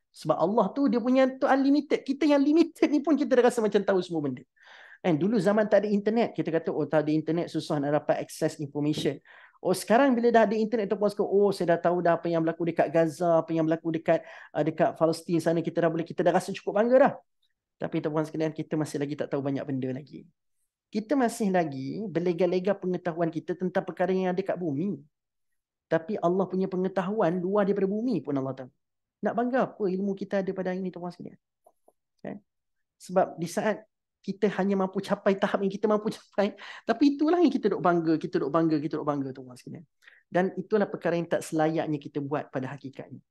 Sebab Allah tu dia punya tu unlimited. Kita yang limited ni pun kita dah rasa macam tahu semua benda. Dulu zaman tak ada internet, kita kata oh tak ada internet susah nak dapat access information. Oh sekarang bila dah ada internet tu oh saya dah tahu dah apa yang berlaku dekat Gaza, apa yang berlaku dekat Palestin sana, kita dah rasa cukup bangga dah. Tapi tuan-tuan sekalian, kita masih lagi tak tahu banyak benda lagi. Kita masih lagi berlega-lega pengetahuan kita tentang perkara yang ada kat bumi. Tapi Allah punya pengetahuan luar daripada bumi pun Allah tahu. Nak bangga apa ilmu kita ada pada hari ini tuan-tuan sekalian? Kan? Sebab di saat kita hanya mampu capai tahap yang kita mampu capai, tapi itulah yang kita duk bangga tuan-tuan sekalian. Dan itulah perkara yang tak selayaknya kita buat pada hakikatnya.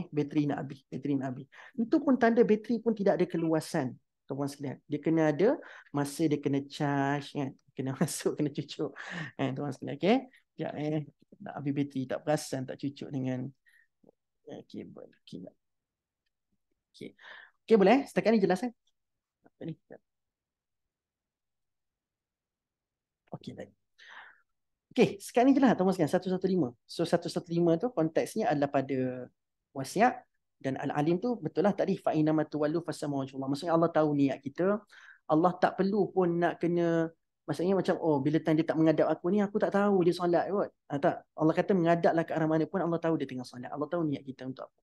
Bateri nak habis. Itu pun tanda bateri pun tidak ada keluasan tuan-tuan sekalian. Dia kena ada masa dia kena charge kan. Kena masuk, kena cucuk. Tuan-tuan sekalian, okey. Nak habis bateri tak perasan, tak cucuk dengan kabel. Okey boleh? Setakat ni jelas kan? Okey baik. Okey, sekarang ni jelas tuan-tuan sekalian 115. So 115 tu konteksnya adalah pada wasiat, dan al-alim tu betul lah tadi fa inna ma tuwallu fasamma wajhullah. Maksudnya Allah tahu niat kita. Allah tak perlu pun nak kena, maksudnya macam oh bila time dia tak menghadap aku ni aku tak tahu dia solat kot. Tak. Allah kata menghadaplah ke arah mana pun Allah tahu dia tengah solat. Allah tahu niat kita untuk apa.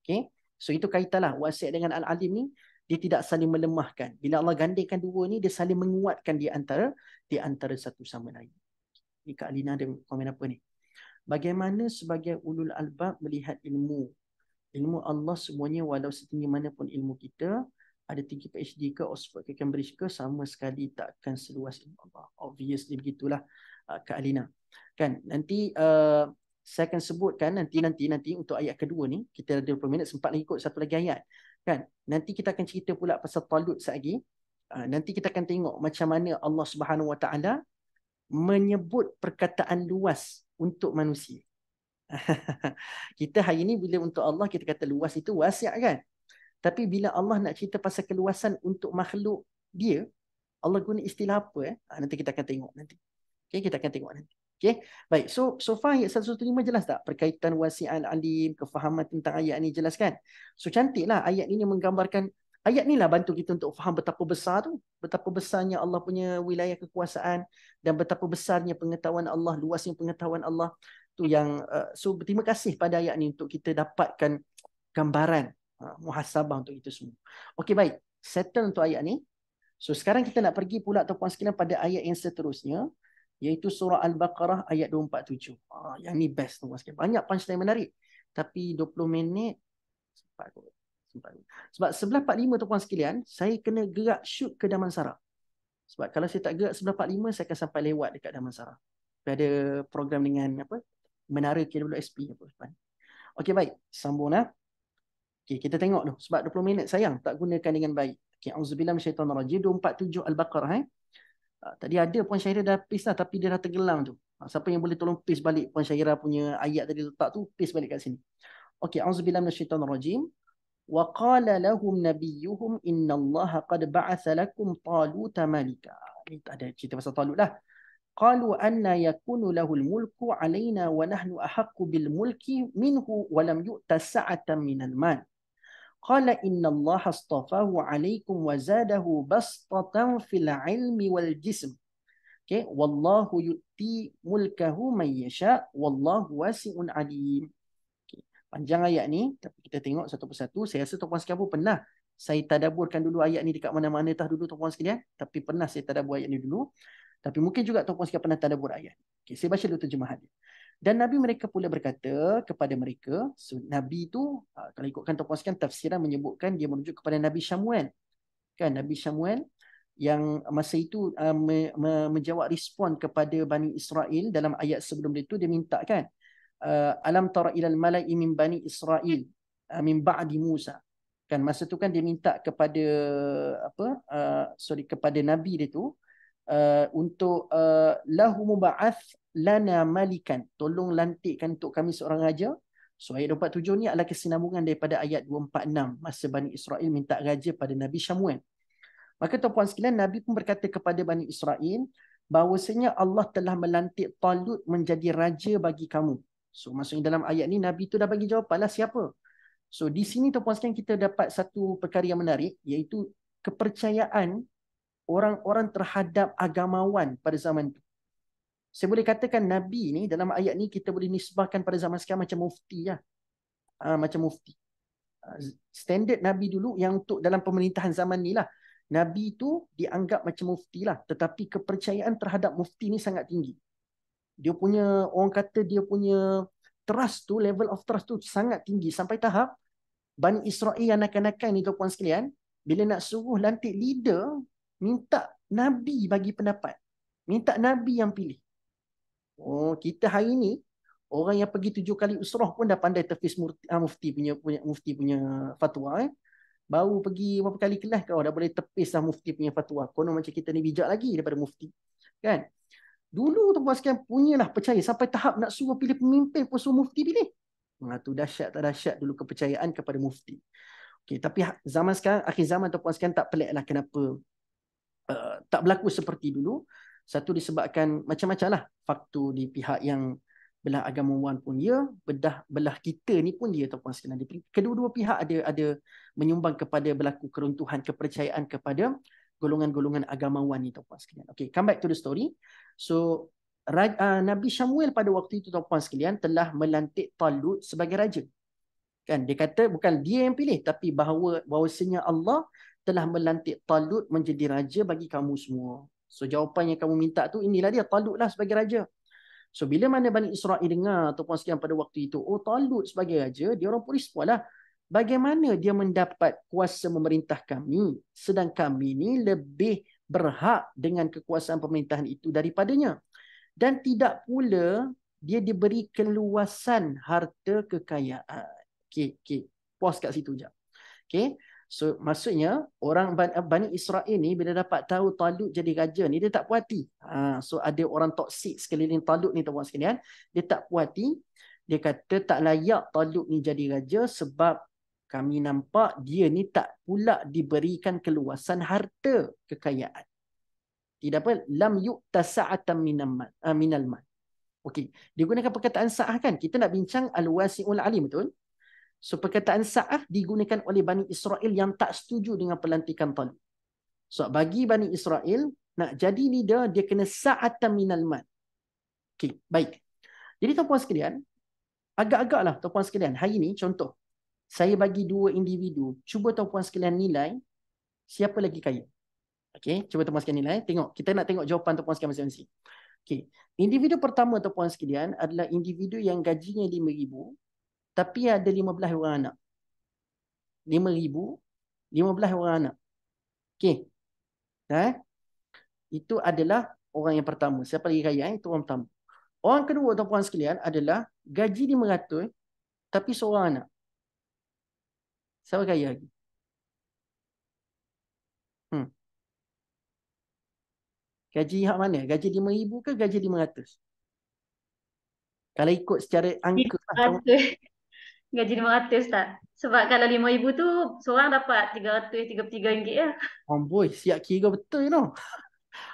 Okey. So itu kaitanlah wasiat dengan al-alim ni, dia tidak saling melemahkan. Bila Allah gandingkan dua ni, dia saling menguatkan di antara satu sama lain. Ni Kak Alina ada komen apa ni? Bagaimana sebagai ulul albab melihat ilmu Allah semuanya, walau setinggi mana pun ilmu kita, ada tinggi PhD ke, Oxford ke, Cambridge ke, sama sekali takkan seluas ilmu Allah. Obviously begitulah Kak Alina. Kan nanti saya akan sebutkan nanti untuk ayat kedua ni, kita ada 20 minit, sempat lagi ikut satu lagi ayat. Kan? Nanti kita akan cerita pula pasal Talut sekali. Nanti kita akan tengok macam mana Allah Subhanahu Wa Taala menyebut perkataan luas untuk manusia. Kita hari ni bila untuk Allah kita kata luas itu wasiat kan. Tapi bila Allah nak cerita pasal keluasan untuk makhluk dia, Allah guna istilah apa? Nanti kita akan tengok nanti. Okay, kita akan tengok nanti. Okay, baik. So far ayat 115 jelas tak? Perkaitan wasiat alim, kefahaman tentang ayat ni jelas kan? So cantiklah ayat ini menggambarkan, ayat ni lah bantu kita untuk faham betapa besar tu, betapa besarnya Allah punya wilayah kekuasaan, dan betapa besarnya pengetahuan Allah, luasnya pengetahuan Allah. Tu yang so berterima kasih pada ayat ni untuk kita dapatkan gambaran muhasabah untuk itu semua. Okey baik, settle untuk ayat ni. So sekarang kita nak pergi pula tuan-puan sekalian pada ayat yang seterusnya, iaitu surah Al-Baqarah ayat 247. Yang ni best tuan-puan sekalian. Banyak punchline menarik. Tapi 20 minit sempat. Sebab 11.45 tuan-puan sekalian, saya kena gerak shoot ke Damansara. Sebab kalau saya tak gerak 11.45, saya akan sampai lewat dekat Damansara. Ada program dengan apa? Menara KWSP apa. Okey baik, sambunglah. Okey, kita tengok tu. Sebab 20 minit sayang tak gunakan dengan baik. Okey, auzubillahi minasyaitonirrajim 247 Al-Baqarah tadi ada Puan Syahira dah paste lah, tapi dia dah tenggelam tu. Siapa yang boleh tolong paste balik Puan Syahira punya ayat tadi letak tu, paste balik kat sini. Okey, auzubillahi minasyaitonirrajim. Wa qala lahum nabiyyuhum innallaha qad ba'atha lakum taluta malika. Ini ada cerita pasal Talut lah. Qalu anna yakunu lahul mulku alaina wa nahnu ahaqqu bil mulki minhu wa lam yu'ta sa'atan minal mal. Qala innallaha astafahu alaikum wa zadahu bastatan fil ilmi wal jism. Okay, wallahu yu'ti mulkahu man yasha wallahu wasi'un alim. Okay, panjang ayat ni, tapi kita tengok satu persatu. Saya rasa tuan-puan sekalian pun pernah saya tadaburkan dulu ayat ni dekat mana-mana tah dulu tuan-puan sekalian, tapi pernah saya tadabur ayat ni dulu. Tapi mungkin juga tuan-puan sekalian pernah tadabbur ayat. Okay, saya baca dulu terjemahan dia. Dan Nabi mereka pula berkata kepada mereka, so, Nabi tu, kalau ikutkan tuan-puan sekalian, tafsiran menyebutkan dia merujuk kepada Nabi Syamuel. Kan, Nabi Syamuel yang masa itu menjawab respon kepada Bani Israel dalam ayat sebelum itu, dia minta kan, alam tara ilal mala'i min Bani Israel min ba'di Musa. Kan, masa tu kan dia minta kepada kepada Nabi dia tu, untuk lahu muba'ath lana malikan, tolong lantikkan untuk kami seorang raja So ayat 27 ni adalah kesinambungan daripada ayat 246 masa Bani Israel minta raja pada Nabi Syamuel. Maka tuan-puan sekalian, Nabi pun berkata kepada Bani Israel bahawasanya Allah telah melantik Talut menjadi raja bagi kamu. So maksudnya dalam ayat ni Nabi tu dah bagi jawapan lah siapa. So di sini tuan-puan sekalian kita dapat satu perkara yang menarik, iaitu kepercayaan orang-orang terhadap agamawan pada zaman itu. Saya boleh katakan Nabi ni dalam ayat ni kita boleh nisbahkan pada zaman sekarang macam mufti lah. Macam mufti. Standard Nabi dulu yang untuk dalam pemerintahan zaman ni lah. Nabi tu dianggap macam mufti lah. Tetapi kepercayaan terhadap mufti ni sangat tinggi. Dia punya, orang kata dia punya trust tu, level of trust tu sangat tinggi. Sampai tahap Bani Israel yang nakal-nakal ni tuan-puan sekalian, bila nak suruh lantik leader, minta Nabi bagi pendapat. Minta Nabi yang pilih. Oh, kita hari ni orang yang pergi 7 kali usrah pun dah pandai tefis mufti punya fatwa. Baru pergi berapa kali kelas kau dah boleh tepis lah mufti punya fatwa. Konon macam kita ni bijak lagi daripada mufti. Kan? Dulu tu sekalian punyalah percaya sampai tahap nak suruh pilih pemimpin pun suruh mufti pilih. Tu dahsyat tak dahsyat dulu kepercayaan kepada mufti. Okey, tapi zaman sekarang, akhir zaman tuan-puan sekalian tak pelik lah kenapa tak berlaku seperti dulu. Satu disebabkan macam-macam lah faktor di pihak yang belah agamawan pun dia, belah kita ni pun dia tuan-puan sekalian. Kedua-dua pihak ada menyumbang kepada berlaku keruntuhan kepercayaan kepada golongan-golongan agamawan ni tuan-puan sekalian. Okay, come back to the story. So Nabi Syamuel pada waktu itu tuan-puan sekalian telah melantik Talut sebagai raja. Kan dia kata bukan dia yang pilih, tapi bahawasanya Allah telah melantik Talut menjadi raja bagi kamu semua. So jawapan yang kamu minta tu inilah dia, Talut lah sebagai raja. So bila mana Bani Israel dengar tuan-puan sekalian pada waktu itu, oh Talut sebagai raja, dia orang pun risau lah. Bagaimana dia mendapat kuasa memerintah kami, sedang kami ni lebih berhak dengan kekuasaan pemerintahan itu daripadanya. Dan tidak pula dia diberi keluasan harta kekayaan. Okay. Pause kat situ je. Okay. So maksudnya orang Bani Israel ni bila dapat tahu Talut jadi raja ni dia tak puas hati. So ada orang toksik sekeliling Talut ni tuan-tuan sekalian, dia tak puas hati. Dia kata tak layak Talut ni jadi raja sebab kami nampak dia ni tak pula diberikan keluasan harta kekayaan. Tidak apa, lam yu'ta sa'atan minal mal. Okey, digunakan perkataan sa'ah kan? Kita nak bincang al-wasi'ul alim, betul? So perkataan sa'ah digunakan oleh Bani Israel yang tak setuju dengan pelantikan Talut. So bagi Bani Israel nak jadi leader dia kena sa'atan minal mal. Okey, baik. Jadi tuan-puan sekalian, agak-agaklah tuan-puan sekalian, hari ni contoh saya bagi dua individu, cuba tuan-puan sekalian nilai siapa lagi kaya. Okey, cuba tuan-puan sekalian nilai, tengok, kita nak tengok jawapan tuan-puan sekalian masing-masing. Okey, individu pertama tuan-puan sekalian adalah individu yang gajinya 5,000 tapi ada 15 orang anak. 5,000, 15 orang anak. Okey. Itu adalah orang yang pertama. Siapa lagi kaya? Itu orang pertama. Orang kedua tuan-puan sekalian adalah gaji 500 tapi seorang anak. Siapa kaya lagi? Gaji hak mana? Gaji 5,000 ke gaji 500? Kalau ikut secara angka. 500. Gaji 500 tak? Sebab kalau 5,000 tu seorang dapat 333 ringgit ya. Boy, siap kira betul you know.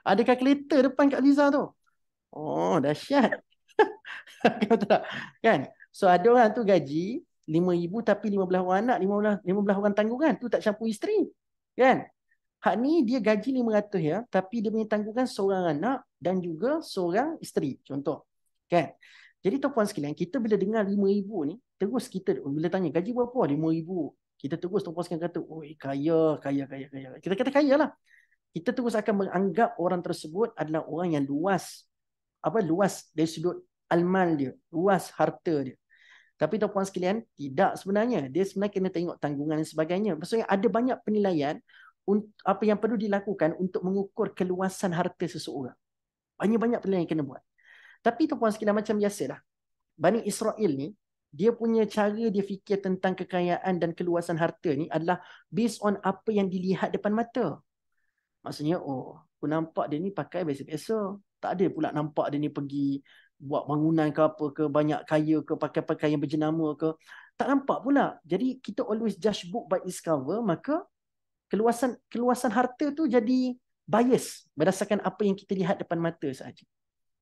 Ada kalkulator depan Kak Liza tu. Oh, dahsyat. Betul tak? Kan? So ada orang tu gaji 5,000 tapi 15 orang anak, 15 orang tanggungan. Tu tak campur isteri. Kan? Hak ni dia gaji 500 ya, tapi dia punya tanggungan seorang anak dan juga seorang isteri. Contoh. Kan? Jadi tuan-puan sekalian, kita bila dengar 5,000 ni, terus kita bila tanya gaji berapa? 5,000. Kita terus tuan-puan sekalian kata, "Oi, kaya." Kita kata kaya lah. Kita terus akan menganggap orang tersebut adalah orang yang luas dari sudut almal dia, luas harta dia. Tapi tuan-puan sekalian, tidak sebenarnya. Dia sebenarnya kena tengok tanggungan dan sebagainya. Maksudnya ada banyak penilaian apa yang perlu dilakukan untuk mengukur keluasan harta seseorang. Banyak-banyak penilaian yang kena buat. Tapi tuan-puan sekalian, macam biasalah, Bani Israel ni, dia punya cara dia fikir tentang kekayaan dan keluasan harta ni adalah based on apa yang dilihat depan mata. Maksudnya, oh, aku nampak dia ni pakai biasa-biasa. Tak ada pula nampak dia ni pergi buat bangunan ke apa ke, banyak kaya ke, pakai pakaian berjenama ke. Tak nampak pula. Jadi kita always judge book by its cover, maka keluasan harta tu jadi bias berdasarkan apa yang kita lihat depan mata sahaja.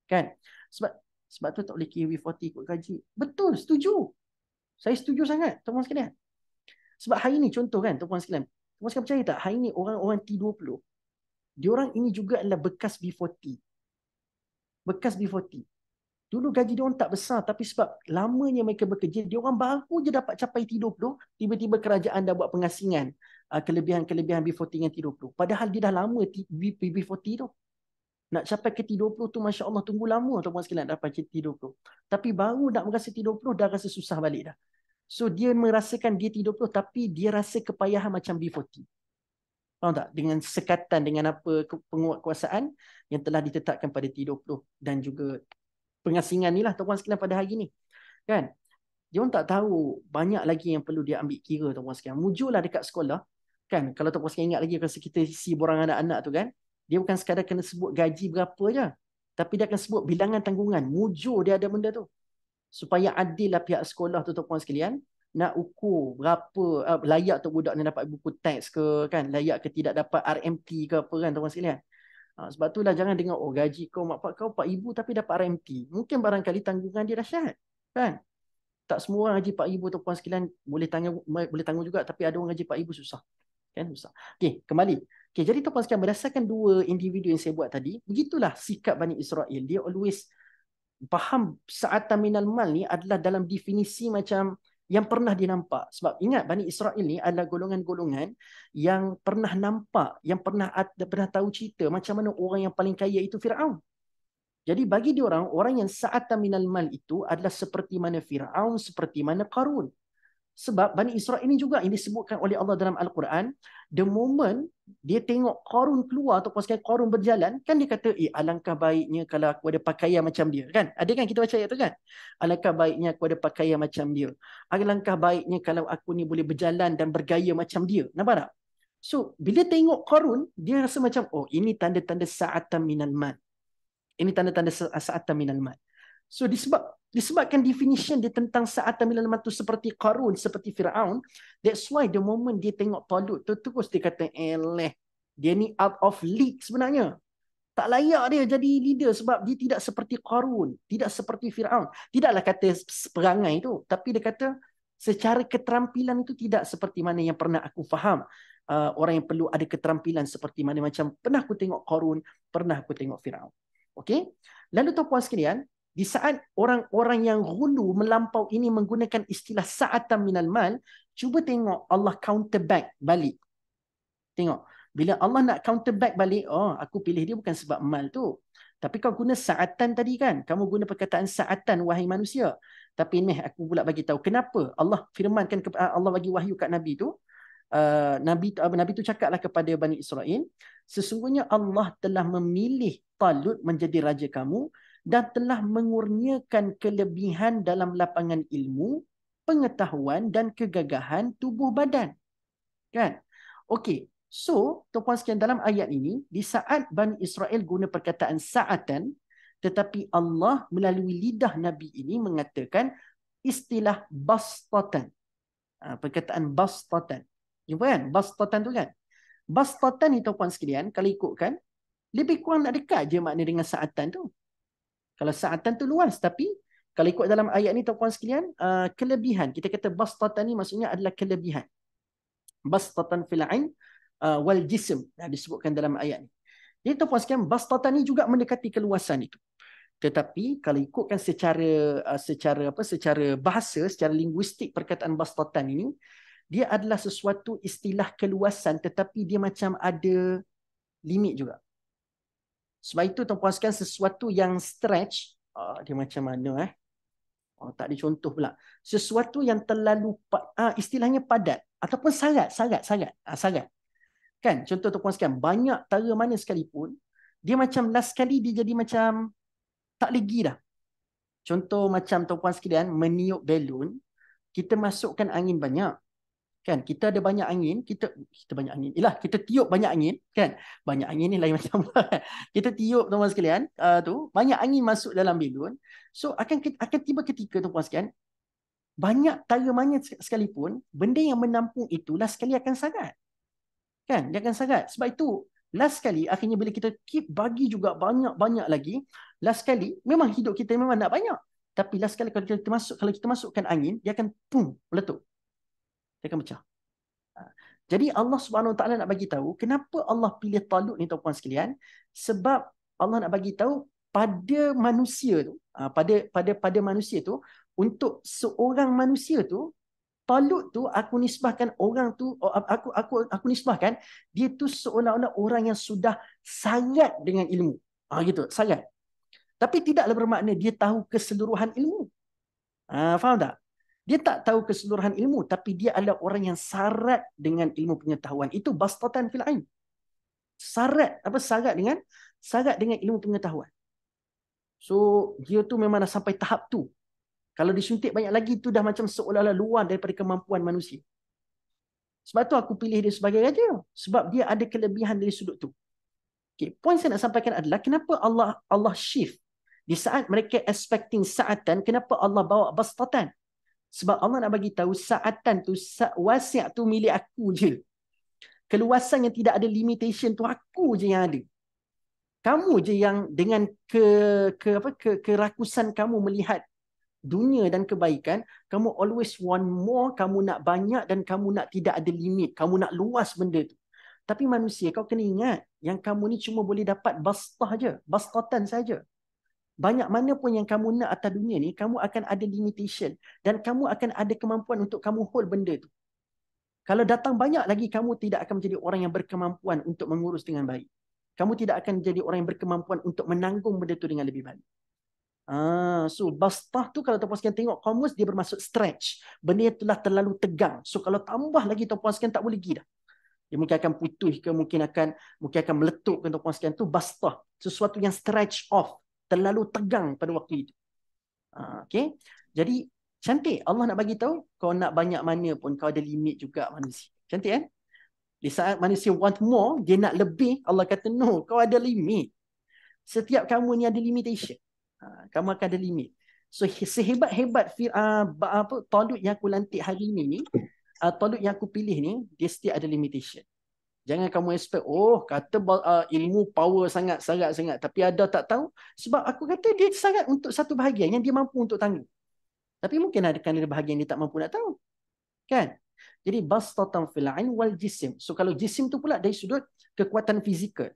Kan? Sebab tu tak boleh KW40 ikut gaji. Betul, setuju. Saya setuju sangat, tuan-tuan sekalian. Sebab hari ni contoh kan, tuan-tuan sekalian. Tuan-tuan sekalian percaya tak, hari ni orang-orang T20, diorang ini juga adalah bekas B40. Bekas B40. Dulu gaji diorang tak besar, tapi sebab lamanya mereka bekerja, diorang baru je dapat capai T20, tiba-tiba kerajaan dah buat pengasingan kelebihan-kelebihan B40 dengan T20. Padahal dia dah lama B40 tu. Nak capai ke T20 tu, Masya Allah, tunggu lama tuan-tuan sekalian dapat T20. Tapi baru nak merasa T20, dah rasa susah balik dah. So, dia merasakan dia T20, tapi dia rasa kepayahan macam B40. Faham tak? Dengan sekatan, dengan apa penguatkuasaan yang telah ditetapkan pada T20 dan juga pengasingan ni lah tuan-tuan sekalian pada hari ni. Kan? Dia orang tak tahu banyak lagi yang perlu dia ambil kira tuan-tuan sekalian. Mujurlah dekat sekolah. Kan? Kalau tuan-tuan sekalian ingat lagi kalau kita isi borang anak-anak tu kan. Dia bukan sekadar kena sebut gaji berapa je. Tapi dia akan sebut bilangan tanggungan. Mujur dia ada benda tu. Supaya adil lah pihak sekolah tu tuan-tuan sekalian. Nak ukur berapa layak tu budak ni dapat buku teks ke. Kan? Layak ke tidak dapat RMT ke apa kan tuan-tuan sekalian. Sebab itulah jangan dengar, oh gaji kau mak pak kau 4,000 tapi dapat RMT. Mungkin barangkali tanggungan dia dahsyat. Kan? Tak semua orang gaji 4,000 tuan-tuan sekalian boleh tanggung juga, tapi ada orang gaji 4,000 susah. Kan? Susah. Okey, kembali. Okey, jadi tuan-tuan sekalian berdasarkan dua individu yang saya buat tadi, begitulah sikap Bani Israel. Dia always faham sa'atan minal mal ni adalah dalam definisi macam yang pernah dia nampak. Sebab ingat Bani Israel ni adalah golongan-golongan yang pernah nampak, yang pernah tahu cerita macam mana orang yang paling kaya itu Firaun. Jadi bagi dia orang yang sa'atan minal mal itu adalah seperti mana Firaun, seperti mana Qarun. Sebab Bani Israel ini juga yang disebutkan oleh Allah dalam Al-Quran, the moment dia tengok Qarun keluar atau sekali Qarun berjalan, kan dia kata, alangkah baiknya kalau aku ada pakaian macam dia. Kan? Ada kan kita baca ayat tu kan? Alangkah baiknya aku ada pakaian macam dia. Alangkah baiknya kalau aku ni boleh berjalan dan bergaya macam dia. Nampak tak? So, bila tengok Qarun, dia rasa macam, oh ini tanda-tanda sa'atan minal mal. Ini tanda-tanda sa'atan minal mal. So disebabkan definition dia tentang sa'atan minal mal tu seperti Qarun, seperti Firaun, that's why the moment dia tengok Talut tu terus dia kata, dia ni out of league sebenarnya. Tak layak dia jadi leader sebab dia tidak seperti Qarun, tidak seperti Firaun. Tidaklah kata perangai tu, tapi dia kata secara keterampilan itu tidak seperti mana yang pernah aku faham. Orang yang perlu ada keterampilan seperti mana macam pernah aku tengok Qarun, pernah aku tengok Firaun. Okey? Lalu tuan-puan sekalian, di saat orang-orang yang ghulu melampau ini menggunakan istilah sa'atan minal mal, cuba tengok Allah counter back balik. Tengok. Bila Allah nak counter back balik, aku pilih dia bukan sebab mal tu. Tapi kau guna sa'atan tadi kan? Kamu guna perkataan sa'atan wahai manusia. Tapi ni aku pula bagi tahu kenapa Allah firmankan, Allah bagi wahyu kat Nabi tu. Nabi tu cakaplah kepada Bani Israel, sesungguhnya Allah telah memilih Talut menjadi raja kamu dan telah mengurniakan kelebihan dalam lapangan ilmu, pengetahuan dan kegagahan tubuh badan. Kan? Okey. So, tuan-puan sekalian, dalam ayat ini, di saat Bani Israel guna perkataan sa'atan, tetapi Allah melalui lidah Nabi ini mengatakan istilah bastatan. Perkataan bastatan. Jumpa kan? Bastatan tu kan? Bastatan ni tuan-puan sekalian, kalau ikutkan, lebih kurang nak dekat je makna dengan sa'atan tu. Kalau sa'atan tu luas, tapi kalau ikut dalam ayat ni tuan-puan sekalian, kelebihan. Kita kata bastatan ni maksudnya adalah kelebihan. Bastatan fil ain wal jism. Disebutkan dalam ayat ni. Jadi tuan-puan sekalian, bastatan ni juga mendekati keluasan itu. Tetapi kalau ikutkan secara bahasa, secara linguistik perkataan bastatan ini, dia adalah sesuatu istilah keluasan tetapi dia macam ada limit juga. Sebab itu tuan-puan sekalian, sesuatu yang stretch, dia macam mana tak ada contoh pula. Sesuatu yang terlalu istilahnya padat ataupun sarat. Kan? Contoh tuan-puan sekalian, banyak tara mana sekalipun, dia macam last kali dia jadi macam tak legi dah. Contoh macam tuan-puan sekalian meniup belon, kita masukkan angin banyak. Kan kita ada banyak angin, kita banyak angin. Kita tiup banyak angin, kan? Banyak angin ni lain macam lah. Kita tiup tuan-tuan sekalian, tu banyak angin masuk dalam belon. So akan tiba ketika tuan-tuan sekalian, banyak tara mana sekalipun, benda yang menampung itu last sekali akan sangat. Kan? Dia akan sangat. Sebab itu last sekali akhirnya bila kita keep bagi juga banyak-banyak lagi, last sekali memang hidup kita memang nak banyak. Tapi last sekali kalau kita masukkan angin, dia akan meletup. Dia akan pecah. Jadi Allah Subhanahu Wa Taala nak bagi tahu kenapa Allah pilih Talut ni tuan-puan sekalian, sebab Allah nak bagi tahu pada manusia tu, pada manusia tu, untuk seorang manusia tu, Talut tu aku nisbahkan orang tu, aku nisbahkan dia tu seolah-olah orang yang sudah sangat dengan ilmu. Gitu, sangat. Tapi tidaklah bermakna dia tahu keseluruhan ilmu. Faham tak? Dia tak tahu keseluruhan ilmu, tapi dia adalah orang yang syarat dengan ilmu pengetahuan. Itu bastatan fil ilm. Syarat dengan ilmu pengetahuan. So dia tu memang dah sampai tahap tu. Kalau disuntik banyak lagi tu dah macam seolah-olah luar daripada kemampuan manusia. Sebab tu aku pilih dia sebagai raja. Sebab dia ada kelebihan dari sudut tu. Okay, poin saya nak sampaikan adalah kenapa Allah shift. Di saat mereka expecting sa'atan, kenapa Allah bawa bastatan? Sebab Allah nak bagi tahu sa'atan tu, wasi' tu milik aku je. Keluasan yang tidak ada limitation tu aku je yang ada. Kamu je yang dengan kerakusan kamu melihat dunia dan kebaikan, kamu always want more, kamu nak banyak dan kamu nak tidak ada limit, kamu nak luas benda tu. Tapi manusia, kau kena ingat yang kamu ni cuma boleh dapat bastatan saja. Banyak mana pun yang kamu nak atas dunia ni, kamu akan ada limitation dan kamu akan ada kemampuan untuk kamu hold benda tu. Kalau datang banyak lagi, kamu tidak akan menjadi orang yang berkemampuan untuk mengurus dengan baik. Kamu tidak akan menjadi orang yang berkemampuan untuk menanggung benda tu dengan lebih baik. So bastah tu kalau tuan-puan sekalian tengok kamus, dia bermaksud stretch. Benda yang telah terlalu tegang. So kalau tambah lagi tuan-puan sekalian tak boleh pergi dah. Dia mungkin akan putus ke, mungkin akan meletup ke tuan-puan sekalian. Tu bastah. Sesuatu yang stretch off. Terlalu tegang pada waktu itu. Okay. Jadi cantik. Allah nak bagi tahu kau nak banyak mana pun kau ada limit juga manusia. Cantik kan? Di saat manusia want more, dia nak lebih, Allah kata no, kau ada limit. Setiap kamu ni ada limitation. Kamu akan ada limit. So sehebat-hebat Talut yang aku lantik hari ni, Talut yang aku pilih ni, dia setiap ada limitation. Jangan kamu expect, kata ilmu power sangat. Tapi ada tak tahu. Sebab aku kata dia sangat untuk satu bahagian yang dia mampu untuk tanggung. Tapi mungkin ada bahagian dia tak mampu nak tahu. Kan? Jadi, bastatan fil ilm wal jisim. So, kalau jisim tu pula dari sudut kekuatan fizikal.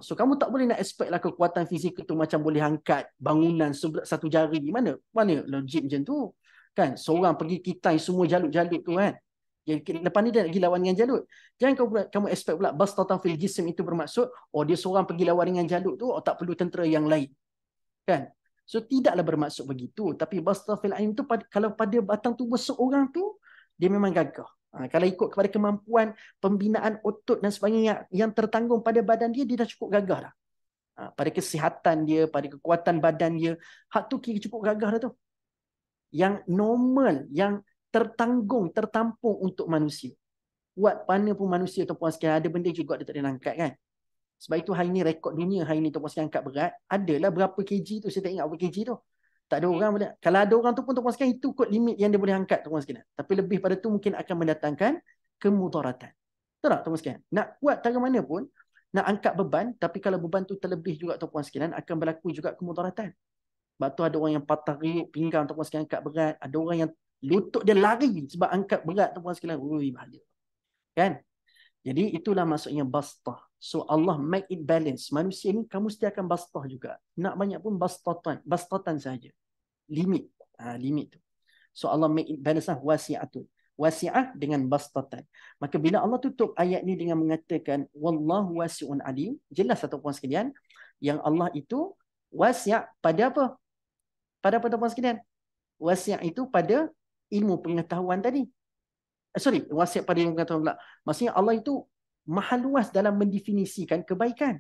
So, kamu tak boleh nak expect lah kekuatan fizikal tu macam boleh angkat bangunan satu jari. Mana logik macam tu? Kan? Seorang pergi kitai semua jalut-jalut tu kan? Lepas ni dia nak pergi lawan dengan jalut. Jangan kamu expect pula bastatan fil jisim itu bermaksud dia seorang pergi lawan dengan jalut tu tak perlu tentera yang lain. Kan? So tidaklah bermaksud begitu. Tapi bastatan fil ilm tu kalau pada batang tubuh seorang tu dia memang gagah. Kalau ikut kepada kemampuan pembinaan otot dan sebagainya yang tertanggung pada badan dia dah cukup gagah dah. Pada kesihatan dia, pada kekuatan badan dia, hak tu kira cukup gagah dah tu. Yang normal, yang tertampung untuk manusia. Buat mana pun manusia tuan-puan sekalian, ada benda juga dia tak boleh angkat kan. Sebab itu hari ni rekod dunia hari ni tuan-puan sekalian angkat berat, adalah berapa kg tu, saya tak ingat berapa kg tu. Tak ada orang boleh. Kalau ada orang tu pun tuan-puan sekalian, itu kot limit yang dia boleh angkat tuan-puan sekalian. Tapi lebih pada tu mungkin akan mendatangkan kemudaratan. Betul tak tuan-puan sekalian? Nak kuat cara mana pun, nak angkat beban, tapi kalau beban tu terlebih juga tuan-puan sekalian, akan berlaku juga kemudaratan. Sebab tu ada orang yang patah pinggang tuan-puan sekalian angkat berat, ada orang yang lutut dia lari sebab angkat berat tuan-puan sekalian. Bahaya. Kan? Jadi itulah maksudnya bastah. So Allah make it balance. Manusia ni kamu mesti akan bastah juga. Nak banyak pun bastatan saja. Limit. Limit tu. So Allah make it balance lah. Wasi'atun. Wasi'ah dengan bastatan. Maka bila Allah tutup ayat ni dengan mengatakan wallahu wasi'un alim, jelas tuan-puan sekalian yang Allah itu wasi' pada apa? Pada apa tuan-puan sekalian? Wasi' itu pada ilmu pengetahuan tadi. Wasiat pada ilmu pengetahuan pula. Maksudnya Allah itu maha luas dalam mendefinisikan kebaikan.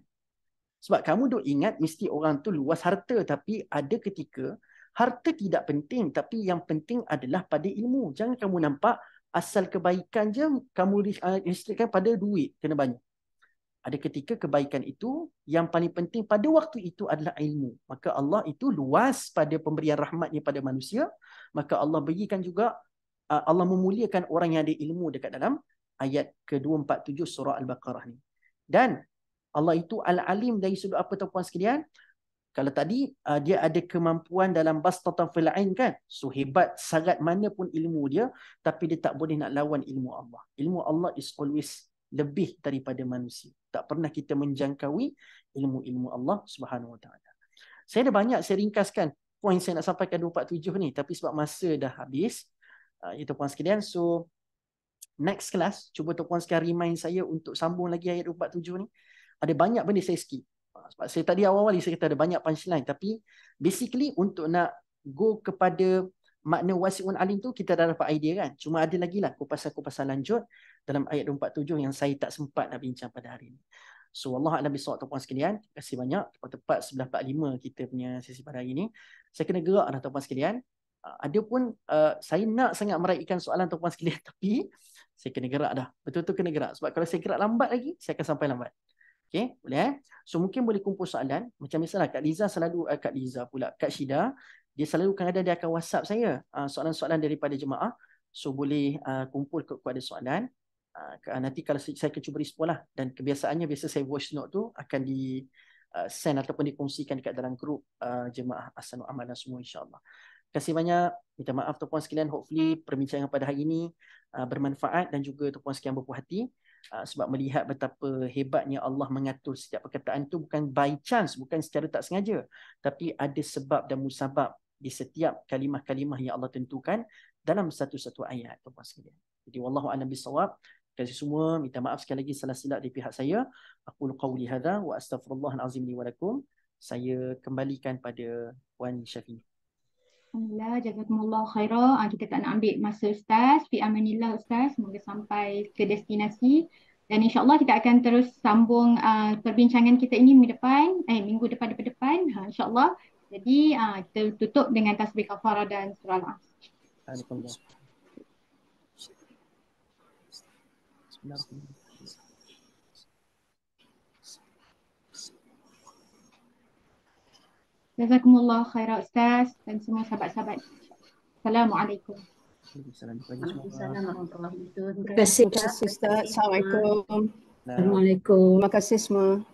Sebab kamu duk ingat mesti orang tu luas harta, tapi ada ketika harta tidak penting, tapi yang penting adalah pada ilmu. Jangan kamu nampak asal kebaikan je kamu restrictkan pada duit, kena banyak. Ada ketika kebaikan itu yang paling penting pada waktu itu adalah ilmu. Maka Allah itu luas pada pemberian rahmatnya pada manusia. Maka Allah berikan juga, Allah memuliakan orang yang ada ilmu dekat dalam ayat ke-247 surah Al-Baqarah ni. Dan Allah itu Al-Alim dari sudut apa tuan-puan sekalian? Kalau tadi dia ada kemampuan dalam bastatan fil ain kan. So hebat sangat mana pun ilmu dia, tapi dia tak boleh nak lawan ilmu Allah. Ilmu Allah is always lebih daripada manusia. Tak pernah kita menjangkaui ilmu-ilmu Allah Subhanahu Wa Taala. Saya ada banyak, saya ringkaskan poin saya nak sampaikan 247 ni, tapi sebab masa dah habis, itu puan sekalian. So next class, cuba tuan-puan sekalian remind saya untuk sambung lagi ayat 247 ni. Ada banyak benda saya skip. Sebab saya tadi awal-awal saya kata ada banyak punchline, tapi basically untuk nak go kepada makna wasi'un alim tu kita dah dapat idea kan. Cuma ada lagi lah kupasan-kupasan lanjut dalam ayat 247 yang saya tak sempat nak bincang pada hari ini. So Allah a'lam bishawab tuan-puan sekalian. Terima kasih banyak. Tepat 11.45 kita punya sesi pada hari ini. Saya kena gerak dah tuan-puan sekalian. Ada pun saya nak sangat meraihkan soalan tuan-puan sekalian, tapi saya kena gerak dah. Betul-betul kena gerak. Sebab kalau saya gerak lambat lagi, saya akan sampai lambat. Okay, boleh So mungkin boleh kumpul soalan. Macam misalnya Kak Liza selalu, Kak Syida, dia selalu kadang-kadang dia akan WhatsApp saya soalan-soalan daripada jemaah. So boleh kumpul kalau ada soalan. Nanti kalau saya akan cuba respon lah. Dan kebiasaannya biasa saya voice note tu akan di send ataupun dikongsikan dekat dalam grup jemaah Ahsanul Amal semua insyaAllah. Terima kasih banyak. Minta maaf tuan-puan sekalian. Hopefully perbincangan pada hari ini bermanfaat dan juga tuan-puan sekalian berpuas hati. Sebab melihat betapa hebatnya Allah mengatur setiap perkataan itu bukan by chance, bukan secara tak sengaja, tapi ada sebab dan musabab di setiap kalimah-kalimah yang Allah tentukan dalam satu-satu ayat tuan-puan sekalian. Jadi wallahu a'lam bishawab. Terima kasih semua. Minta maaf sekali lagi salah silap dari pihak saya. Aqulu qawli hadza wa astaghfirullahal azim li wa lakum. Saya kembalikan pada Puan Syafiq. Alhamdulillah, jazakumullah khairah. Kita tak nak ambil masa Ustaz. Fi amanillah Ustaz. Semoga sampai ke destinasi. Dan insyaAllah kita akan terus sambung perbincangan kita ini minggu depan. InsyaAllah. Jadi kita tutup dengan tasbih kafarah dan surah Al-Asr. Jazakumullah khairah Ustaz dan semua sahabat-sahabat. Assalamualaikum. Waalaikumsalam warahmatullahi wabarakatuh. Terima kasih Ustaz. Assalamualaikum. Assalamualaikum. Terima kasih semua.